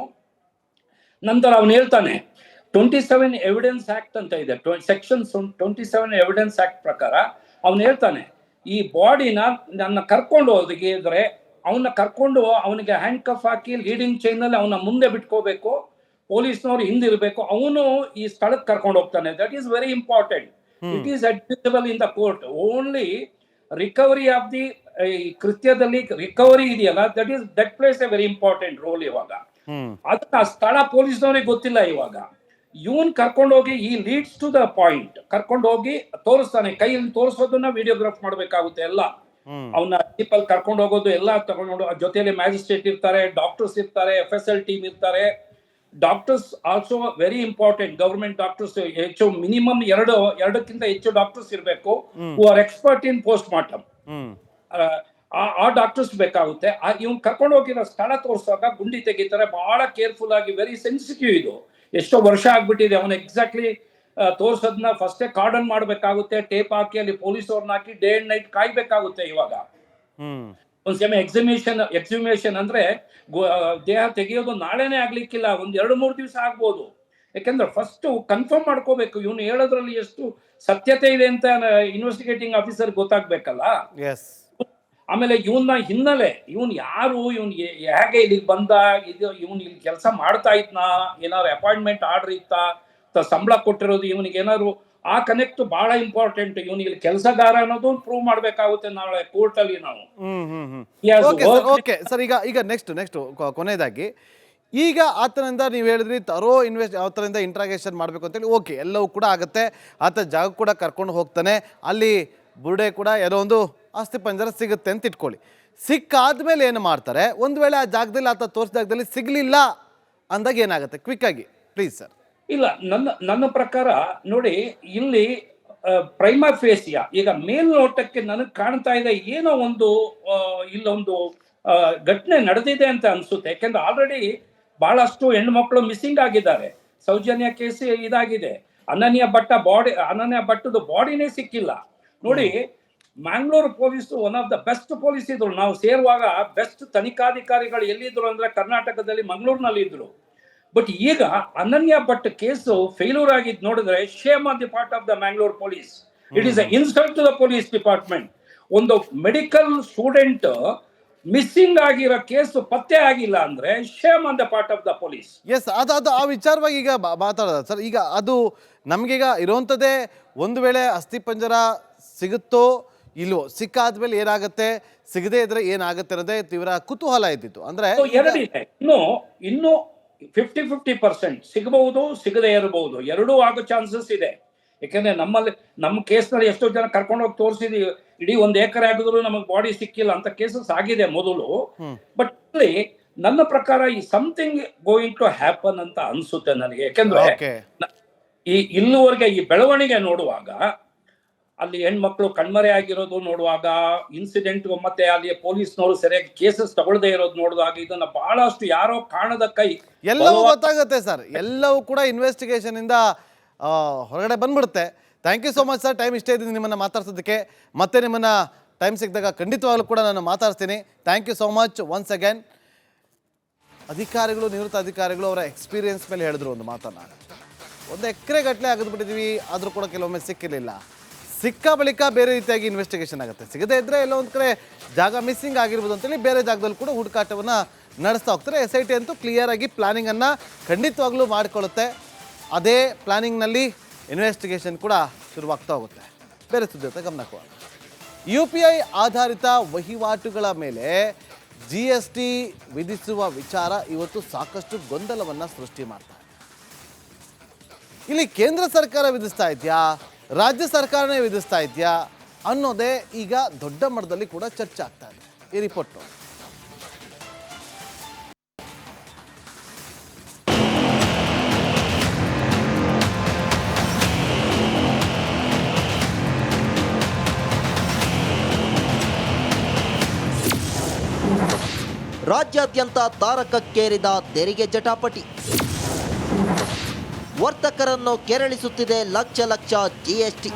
ನಂತರ ಅವನು ಹೇಳ್ತಾನೆ 27 ಎವಿಡೆನ್ಸ್ ಆಕ್ಟ್ ಅಂತ ಇದೆ, ಸೆಕ್ಷನ್ 27 ಎವಿಡೆನ್ಸ್ ಆಕ್ಟ್ ಪ್ರಕಾರ ಅವನು ಹೇಳ್ತಾನೆ, ಈ ಬಾಡಿನ ನನ್ನ ಕರ್ಕೊಂಡು ಹೋಗಿದ್ರೆ ಅವನ್ನ ಕರ್ಕೊಂಡು ಅವನಿಗೆ ಹ್ಯಾಂಡ್ ಕಫ್ ಹಾಕಿ ಲೀಡಿಂಗ್ ಚೈನ್ ಅಲ್ಲಿ ಅವನ ಮುಂದೆ ಬಿಟ್ಕೋಬೇಕು, ಪೊಲೀಸ್ನವ್ರು ಹಿಂದಿರ್ಬೇಕು, ಅವನು ಈ ಸ್ಥಳಕ್ಕೆ ಕರ್ಕೊಂಡು ಹೋಗ್ತಾನೆ. That is very important. It is admissible in the court. Only recovery of the ಕೃತ್ಯದಲ್ಲಿ ರಿಕವರಿ ಇದೆಯಲ್ಲ, that place A very important role. ಇವಾಗ ಅದನ್ನ ಸ್ಥಳ ಪೊಲೀಸ್ನವ್ರಿಗೆ ಗೊತ್ತಿಲ್ಲ. ಇವಾಗ ಇವನ್ ಕರ್ಕೊಂಡೋಗಿ ಈ ಲೀಡ್ಸ್ ಟು ದ ಪಾಯಿಂಟ್ ಕರ್ಕೊಂಡೋಗಿ ತೋರಿಸ್ತಾನೆ. ಕೈಯಲ್ಲಿ ತೋರಿಸೋದನ್ನ ವಿಡಿಯೋಗ್ರಾಫ್ ಮಾಡ್ಬೇಕಾಗುತ್ತೆ ಎಲ್ಲ. ಅವನ್ನ ಜೀಪಲ್ಲಿ ಕರ್ಕೊಂಡು ಹೋಗೋದು ಎಲ್ಲ ತಗೊಂಡು, ಜೊತೆಯಲ್ಲಿ ಮ್ಯಾಜಿಸ್ಟ್ರೇಟ್ ಇರ್ತಾರೆ, ಡಾಕ್ಟರ್ಸ್ ಇರ್ತಾರೆ, FSL ಟೀಮ್ ಇರ್ತಾರೆ. Doctors also very important. Government doctors ಹೆಚ್ಚು, ಮಿನಿಮಮ್ 2ಕ್ಕಿಂತ ಹೆಚ್ಚು ಡಾಕ್ಟರ್ಸ್ ಇರಬೇಕು who are expert in post mortem. ಆ ಡಾಕ್ಟರ್ಸ್ ಬೇಕಾಗುತ್ತೆ. ಇವ್ನು ಕರ್ಕೊಂಡು ಹೋಗಿರೋ ಸ್ಥಳ ತೋರಿಸುವಾಗ ಗುಂಡಿ ತೆಗಿತಾರೆ, ಬಹಳ ಕೇರ್ಫುಲ್ ಆಗಿ, ವೆರಿ ಸೆನ್ಸಿಟಿವ್. ಇದು ಎಷ್ಟೋ ವರ್ಷ ಆಗ್ಬಿಟ್ಟಿದೆ. ಅವನು ಎಕ್ಸಾಕ್ಟ್ಲಿ ತೋರ್ಸೋದನ್ನ ಫಸ್ಟೇ ಕಾರ್ಡನ್ ಮಾಡ್ಬೇಕಾಗುತ್ತೆ, ಟೇಪ್ ಹಾಕಿ ಅಲ್ಲಿ ಪೊಲೀಸ್ ಅವ್ರನ್ನ ಹಾಕಿ ಡೇ ಅಂಡ್ ನೈಟ್ ಕಾಯ್ಬೇಕಾಗುತ್ತೆ. ಇವಾಗ ಒಂದ್ಸಮ ಎಕ್ಸಿಮೇಷನ್ ಅಂದ್ರೆ ದೇಹ ತೆಗೆಯೋದು ನಾಳೆನೆ ಆಗ್ಲಿಕ್ಕಿಲ್ಲ, 1-2-3 ದಿವಸ ಆಗ್ಬೋದು. ಯಾಕಂದ್ರೆ ಫಸ್ಟ್ ಕನ್ಫರ್ಮ್ ಮಾಡ್ಕೋಬೇಕು ಇವನು ಹೇಳೋದ್ರಲ್ಲಿ ಎಷ್ಟು ಸತ್ಯತೆ ಇದೆ ಅಂತ ಇನ್ವೆಸ್ಟಿಗೇಟಿಂಗ್ ಆಫೀಸರ್ ಗೊತ್ತಾಗ್ಬೇಕಲ್ಲ. ಆಮೇಲೆ ಇವನ್ನ ಹಿನ್ನೆಲೆ, ಇವನ್ ಯಾರು, ಇವನ್ ಹೇಗೆ ಇಲ್ಲಿಗೆ ಬಂದ, ಇವನ್ ಇಲ್ಲಿ ಕೆಲಸ ಮಾಡ್ತಾ ಇದ್ನಾ, ಏನಾದ್ರು ಅಪಾಯಿಂಟ್ಮೆಂಟ್ ಆರ್ಡರ್ ಇತ್ತಾ, ಸಂಬಳ ಕೊಟ್ಟಿರೋದು ಇವನಿಗೆ ಏನಾದ್ರು, ಆ ಕನೆಕ್ಟ್ ಬಹಳ ಇಂಪಾರ್ಟೆಂಟ್. ಇವನಿಗೆ ಕೆಲಸಗಾರ ಅನ್ನೋದು ಪ್ರೂವ್ ಮಾಡ್ಬೇಕಾಗುತ್ತೆ ನಾಳೆ ಕೋರ್ಟ್ ಅಲ್ಲಿ ನಾವು. ಓಕೆ ಸರ್, ಈಗ ನೆಕ್ಸ್ಟ್ ಕೊನೆಯದಾಗಿ, ಈಗ ಆತನಿಂದ ನೀವು ಹೇಳಿದ್ರಿ ತರೋ ಆತನಿಂದ ಇಂಟ್ರಾಗೇಷನ್ ಮಾಡಬೇಕು ಅಂತೇಳಿ, ಓಕೆ ಎಲ್ಲವೂ ಕೂಡ ಆಗುತ್ತೆ. ಆತ ಜಾಗ ಕೂಡ ಕರ್ಕೊಂಡು ಹೋಗ್ತಾನೆ, ಅಲ್ಲಿ ಬುರುಡೆ ಕೂಡ ಏನೋ ಒಂದು ಆಸ್ತಿ ಪಂಜರ ಸಿಗುತ್ತೆ ಅಂತ ಇಟ್ಕೊಳ್ಳಿ. ಸಿಕ್ಕಾದ್ಮೇಲೆ ಏನು ಮಾಡ್ತಾರೆ? ಒಂದು ವೇಳೆ ಆ ಜಾಗದಲ್ಲಿ ಆತ ತೋರಿಸಿದ ಜಾಗದಲ್ಲಿ ಸಿಗಲಿಲ್ಲ ಅಂದಾಗ ಏನಾಗುತ್ತೆ? ಕ್ವಿಕ್ ಆಗಿ ಪ್ಲೀಸ್ ಸರ್. ಇಲ್ಲ, ನನ್ನ ಪ್ರಕಾರ ನೋಡಿ, ಇಲ್ಲಿ ಪ್ರೈಮಾ ಫೇಸಿಯಾ ಈಗ ಮೇಲ್ನೋಟಕ್ಕೆ ನನಗೆ ಕಾಣ್ತಾ ಇದೆ ಏನೋ ಒಂದು ಇಲ್ಲೊಂದು ಘಟನೆ ನಡೆದಿದೆ ಅಂತ ಅನ್ಸುತ್ತೆ. ಯಾಕೆಂದ್ರೆ ಆಲ್ರೆಡಿ ಬಹಳಷ್ಟು ಹೆಣ್ಮಕ್ಳು ಮಿಸ್ಸಿಂಗ್ ಆಗಿದ್ದಾರೆ. ಸೌಜನ್ಯ ಕೇಸ್ ಇದಾಗಿದೆ. ಅನನ್ಯ ಭಟ್ಟದ ಬಾಡಿನೇ ಸಿಕ್ಕಿಲ್ಲ. ನೋಡಿ, Mangalore police one of the best police ಇದ್ರು. ನಾವು ಸೇರುವಾಗ ಬೆಸ್ಟ್ ತನಿಖಾಧಿಕಾರಿಗಳು ಎಲ್ಲಿದ್ರು ಅಂದ್ರೆ ಕರ್ನಾಟಕದಲ್ಲಿ ಮಂಗಳೂರಿನಲ್ಲಿ ಇದ್ರು. ಬಟ್ ಈಗ ಅನನ್ಯ ಭಟ್ ಕೇಸು ಫೇಲ್ಯೂರ್ ಆಗಿದ್ದು ನೋಡಿದ್ರೆ shame on the part of the Mangalore police. It is a insult to the police department. ಒಂದು ಮೆಡಿಕಲ್ ಸ್ಟೂಡೆಂಟ್ ಮಿಸ್ಸಿಂಗ್ ಆಗಿರೋ ಕೇಸು ಪತ್ತೆ ಆಗಿಲ್ಲ ಅಂದ್ರೆ shame on the part of the police. Yes, ಅದು ಆ ವಿಚಾರವಾಗಿ ಈಗ ಮಾತಾಡೋದ ಸರ್. ಈಗ ಅದು ನಮಗೀಗ ಇರುವಂಥದ್ದೇ, ಒಂದು ವೇಳೆ ಅಸ್ಥಿಪಂಜರ ಸಿಗುತ್ತೋ ಇಲ್ವೋ, ಸಿಕ್ಕಾದ್ಮೇಲೆ ಏನಾಗುತ್ತೆ, ಸಿಗದೆ ಇದ್ರೆ ಏನಾಗುತ್ತೆ ಅನ್ನೋದೇ ತೀವ್ರ ಕುತೂಹಲ ಇದ್ದಿತ್ತು. ಅಂದ್ರೆ ಎರಡಿದೆ, ಇನ್ನು 50-50% ಸಿಗಬಹುದು, ಸಿಗದೆ ಇರಬಹುದು, ಎರಡೂ ಆಗೋ ಚಾನ್ಸಸ್ ಇದೆ. ಯಾಕಂದ್ರೆ ನಮ್ಮ ಕೇಸ್ನಲ್ಲಿ ಎಷ್ಟೋ ಜನ ಕರ್ಕೊಂಡು ಹೋಗಿ ತೋರಿಸಿದೀವಿ, ಇಡೀ 1 ಎಕರೆ ಆಗಿದ್ರು ನಮಗೆ ಬಾಡಿ ಸಿಕ್ಕಿಲ್ಲ ಅಂತ ಕೇಸಸ್ ಆಗಿದೆ ಮೊದಲು. ಬಟ್ ಇಲ್ಲಿ ನನ್ನ ಪ್ರಕಾರ ಈ ಸಮಥಿಂಗ್ ಗೋಯಿಂಗ್ ಟು ಹ್ಯಾಪನ್ ಅಂತ ಅನ್ಸುತ್ತೆ ನನಗೆ. ಯಾಕಂದ್ರೆ ಇಲ್ಲಿವರೆಗೆ ಈ ಬೆಳವಣಿಗೆ ನೋಡುವಾಗ, ಅಲ್ಲಿ ಹೆಣ್ಮಕ್ಳು ಕಣ್ಮರೆ ಆಗಿರೋದು ನೋಡುವಾಗ, ಇನ್ಸಿಡೆಂಟ್ ಮತ್ತೆ ಅಲ್ಲಿ ಪೊಲೀಸ್ನವರು ಸರಿಯಾಗಿ ಕೇಸಸ್ ತಗೊಳ್ಳದೆ ಇರೋದು ನೋಡುವಾಗ, ಇದನ್ನ ಬಹಳಷ್ಟು ಯಾರೋ ಕಾಣದ ಕೈ ಎಲ್ಲವೂ ಗೊತ್ತಾಗುತ್ತೆ ಸರ್. ಎಲ್ಲವೂ ಕೂಡ ಇನ್ವೆಸ್ಟಿಗೇಷನ್ ಇಂದ ಹೊರಗಡೆ ಬಂದ್ಬಿಡುತ್ತೆ. Thank you so much sir, time ಇಷ್ಟೇ ಇದ್ದೀನಿ ನಿಮ್ಮನ್ನು ಮಾತಾಡ್ಸೋದಕ್ಕೆ. ಮತ್ತೆ ನಿಮ್ಮನ್ನು ಟೈಮ್ ಸಿಕ್ಕಿದಾಗ ಖಂಡಿತವಾಗ್ಲೂ ಕೂಡ ನಾನು ಮಾತಾಡ್ತೀನಿ. Thank you so much once again. ಅಧಿಕಾರಿಗಳು, ನಿವೃತ್ತ ಅಧಿಕಾರಿಗಳು ಅವರ ಎಕ್ಸ್ಪೀರಿಯನ್ಸ್ ಮೇಲೆ ಹೇಳಿದ್ರು ಒಂದು ಮಾತನ್ನು. 1 ಎಕರೆ ಗಟ್ಟಲೆ ಆಗಿದ್ಬಿಟ್ಟಿದ್ವಿ, ಆದರೂ ಕೂಡ ಕೆಲವೊಮ್ಮೆ ಸಿಕ್ಕಿರಲಿಲ್ಲ. ಸಿಕ್ಕ ಬಳಿಕ ಬೇರೆ ರೀತಿಯಾಗಿ ಇನ್ವೆಸ್ಟಿಗೇಷನ್ ಆಗುತ್ತೆ. ಸಿಗದೇ ಇದ್ದರೆ ಎಲ್ಲೋ ಒಂದು ಕಡೆ ಜಾಗ ಮಿಸ್ಸಿಂಗ್ ಆಗಿರ್ಬೋದು ಅಂತೇಳಿ ಬೇರೆ ಜಾಗದಲ್ಲಿ ಕೂಡ ಹುಡುಕಾಟವನ್ನು ನಡೆಸ್ತಾ ಹೋಗ್ತಾರೆ. SIT ಅಂತೂ ಕ್ಲಿಯರ್ ಆಗಿ ಪ್ಲಾನಿಂಗನ್ನು ಖಂಡಿತವಾಗ್ಲೂ ಮಾಡಿಕೊಳ್ಳುತ್ತೆ. ಅದೇ ಪ್ಲಾನಿಂಗ್ನಲ್ಲಿ ಇನ್ವೆಸ್ಟಿಗೇಷನ್ ಕೂಡ ಶುರುವಾಗ್ತಾ ಹೋಗುತ್ತೆ. ಬೇರೆ ಸುದ್ದಿ ಜೊತೆ ಗಮನ ಕೊಡೋಣ. UPI ಆಧಾರಿತ ವಹಿವಾಟುಗಳ ಮೇಲೆ GST ವಿಧಿಸುವ ವಿಚಾರ ಇವತ್ತು ಸಾಕಷ್ಟು ಗೊಂದಲವನ್ನು ಸೃಷ್ಟಿ ಮಾಡ್ತಾರೆ. ಇಲ್ಲಿ ಕೇಂದ್ರ ಸರ್ಕಾರ ವಿಧಿಸ್ತಾ ಇದೆಯಾ, ರಾಜ್ಯ ಸರ್ಕಾರನೇ ವಿಧಿಸ್ತಾ ಇದೆಯಾ ಅನ್ನೋದೇ ಈಗ ದೊಡ್ಡ ಮಟ್ಟದಲ್ಲಿ ಕೂಡ ಚರ್ಚೆ ಆಗ್ತಾ ಇದೆ. ಈ ರಿಪೋರ್ಟ್ ನೋಡಿ. ರಾಜ್ಯಾದ್ಯಂತ ತಾರಕಕ್ಕೇರಿದ ತೆರಿಗೆ ಜಟಾಪಟಿ. ವರ್ತಕರನ್ನು ಕೆರಳಿಸುತ್ತಿದೆ ಲಕ್ಷ ಲಕ್ಷ GST.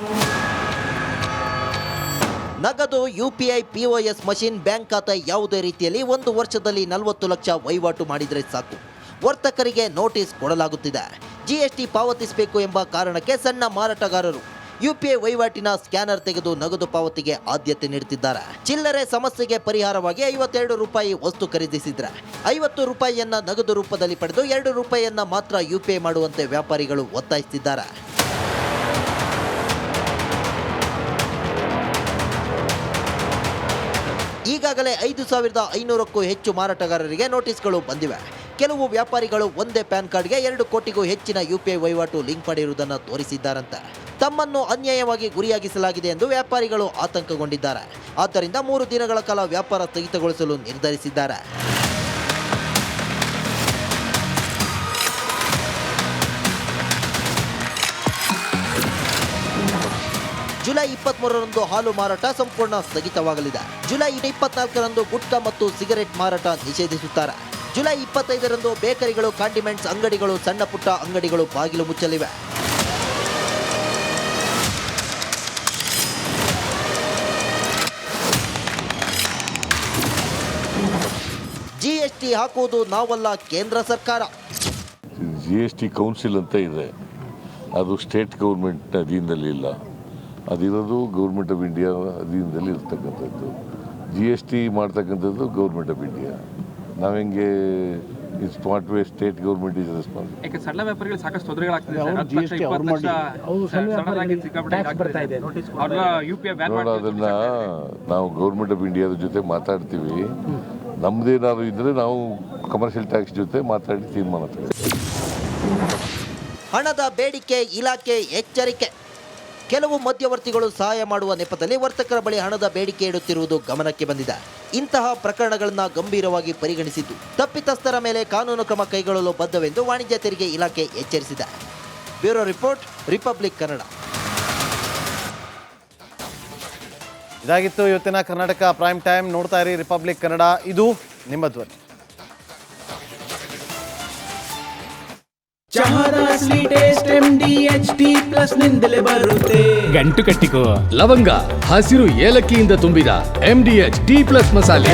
ನಗದು, UPI, POS ಮಷಿನ್, ಬ್ಯಾಂಕ್ ಖಾತೆ ಯಾವುದೇ ರೀತಿಯಲ್ಲಿ 1 ವರ್ಷದಲ್ಲಿ 40 ಲಕ್ಷ ವಹಿವಾಟು ಮಾಡಿದರೆ ಸಾಕು, ವರ್ತಕರಿಗೆ ನೋಟಿಸ್ ಕೊಡಲಾಗುತ್ತಿದೆ. GST ಪಾವತಿಸಬೇಕು ಎಂಬ ಕಾರಣಕ್ಕೆ ಸಣ್ಣ ಮಾರಾಟಗಾರರು UPI ವಹಿವಾಟಿನ ಸ್ಕ್ಯಾನರ್ ತೆಗೆದು ನಗದು ಪಾವತಿಗೆ ಆದ್ಯತೆ ನೀಡುತ್ತಿದ್ದಾರೆ. ಚಿಲ್ಲರೆ ಸಮಸ್ಯೆಗೆ ಪರಿಹಾರವಾಗಿ 52 ರೂಪಾಯಿ ವಸ್ತು ಖರೀದಿಸಿದ್ರೆ 50 ರೂಪಾಯಿಯನ್ನ ನಗದು ರೂಪದಲ್ಲಿ ಪಡೆದು 2 ರೂಪಾಯಿಯನ್ನ ಮಾತ್ರ UPI ಮಾಡುವಂತೆ ವ್ಯಾಪಾರಿಗಳು ಒತ್ತಾಯಿಸುತ್ತಿದ್ದಾರೆ. ಈಗಾಗಲೇ 5,500ಕ್ಕೂ ಹೆಚ್ಚು ಮಾರಾಟಗಾರರಿಗೆ ನೋಟಿಸ್ಗಳು ಬಂದಿವೆ. ಕೆಲವು ವ್ಯಾಪಾರಿಗಳು ಒಂದೇ ಪ್ಯಾನ್ ಕಾರ್ಡ್ಗೆ 2 ಕೋಟಿಗೂ ಹೆಚ್ಚಿನ UPI ವಹಿವಾಟು ಲಿಂಕ್ ಮಾಡಿರುವುದನ್ನು ತೋರಿಸಿದ್ದಾರಂತೆ. ತಮ್ಮನ್ನು ಅನ್ಯಾಯವಾಗಿ ಗುರಿಯಾಗಿಸಲಾಗಿದೆ ಎಂದು ವ್ಯಾಪಾರಿಗಳು ಆತಂಕಗೊಂಡಿದ್ದಾರೆ. ಆದ್ದರಿಂದ 3 ದಿನಗಳ ಕಾಲ ವ್ಯಾಪಾರ ಸ್ಥಗಿತಗೊಳಿಸಲು ನಿರ್ಧರಿಸಿದ್ದಾರೆ. ಜುಲೈ 23ರಂದು ಹಾಲು ಮಾರಾಟ ಸಂಪೂರ್ಣ ಸ್ಥಗಿತವಾಗಲಿದೆ. ಜುಲೈ 24ರಂದು ಗುಟ್ಕಾ ಮತ್ತು ಸಿಗರೆಟ್ ಮಾರಾಟ ನಿಷೇಧಿಸುತ್ತಾರೆ. ಜುಲೈ 25ರಂದು ಬೇಕರಿಗಳು, ಕಾಂಡಿಮೆಂಟ್ಸ್ ಅಂಗಡಿಗಳು, ಸಣ್ಣ ಪುಟ್ಟ ಅಂಗಡಿಗಳು ಬಾಗಿಲು ಮುಚ್ಚಲಿವೆ. GST ಹಾಕುವುದು ನಾವಲ್ಲ, ಕೇಂದ್ರ ಸರ್ಕಾರ. GST ಕೌನ್ಸಿಲ್ ಅಂತ ಇದೆ, ಅದು ಸ್ಟೇಟ್ ಗೌರ್ಮೆಂಟ್ನ ಅಧೀನದಲ್ಲಿ ಇಲ್ಲ, ಅದಿರೋದು ಗೌರ್ಮೆಂಟ್ ಆಫ್ ಇಂಡಿಯಾ ಅಧೀನದಲ್ಲಿ ಇರ್ತಕ್ಕಂಥದ್ದು. GST ಮಾಡ್ತಕ್ಕಂಥದ್ದು ಗೌರ್ಮೆಂಟ್ ಆಫ್ ಇಂಡಿಯಾ. ನಾವು ಹೆಂಗೆ it's not way state government is responsible. ಯಾಕೆ ಸಣ್ಣ ವ್ಯಾಪಾರಿಗಳು ಸಾಕಷ್ಟು ತೊಂದರೆಗಳಾಗ್ತಿದೆ ಸರ್. 10 ಲಕ್ಷ 20 ಲಕ್ಷ ಸಣ್ಣದಾಗಿ ಸಿಕ್ಕಾಪಟ್ಟೆ ಆಗ್ತಾ ಇದೆ. ಅವ್ರನ್ನ UPI ಬ್ಯಾನ್ ಮಾಡಿ ಅದನ್ನ ನಾವು ಗೌರ್ಮೆಂಟ್ ಆಫ್ ಇಂಡಿಯಾದ ಜೊತೆ ಮಾತಾಡ್ತೀವಿ. ನಮ್ದೇನಾದ್ರು ಇದ್ರೆ ನಾವು ಕಮರ್ಷಿಯಲ್ ಟ್ಯಾಕ್ಸ್ ಜೊತೆ ಮಾತಾಡಿ ತೀರ್ಮಾನ ತಗೊಳ್ತೀವಿ. ಹಣದ ಬೇಡಿಕೆ ಇಲಾಖೆ ಎಚ್ಚರಿಕೆ. ಕೆಲವು ಮಧ್ಯವರ್ತಿಗಳು ಸಹಾಯ ಮಾಡುವ ನೆಪದಲ್ಲಿ ವರ್ತಕರ ಬಳಿ ಹಣದ ಬೇಡಿಕೆ ಇಡುತ್ತಿರುವುದು ಗಮನಕ್ಕೆ ಬಂದಿದೆ. ಇಂತಹ ಪ್ರಕರಣಗಳನ್ನು ಗಂಭೀರವಾಗಿ ಪರಿಗಣಿಸಿದ್ದು ತಪ್ಪಿತಸ್ಥರ ಮೇಲೆ ಕಾನೂನು ಕ್ರಮ ಕೈಗೊಳ್ಳಲು ಬದ್ಧವೆಂದು ವಾಣಿಜ್ಯ ತೆರಿಗೆ ಇಲಾಖೆ ಎಚ್ಚರಿಸಿದೆ. Bureau report, republic Kannada. ಇದಾಗಿತ್ತು ಇವತ್ತಿನ ಕರ್ನಾಟಕ ಪ್ರೈಮ್ ಟೈಮ್. ನೋಡ್ತಾ ಇರಿ ರಿಪಬ್ಲಿಕ್ ಕನ್ನಡ, ಇದು ನಿಮ್ಮ ಧ್ವನಿ. ಚಹಾದ ಅಸಲಿ ಟೇಸ್ಟ್ MDHD+ ನಿಂದಲೇ ಬರುತ್ತೆ. ಗಂಟು ಕಟ್ಟಿಕೋ ಲವಂಗ, ಹಸಿರು ಏಲಕ್ಕಿಯಿಂದ ತುಂಬಿದ MDHD+ ಮಸಾಲೆ.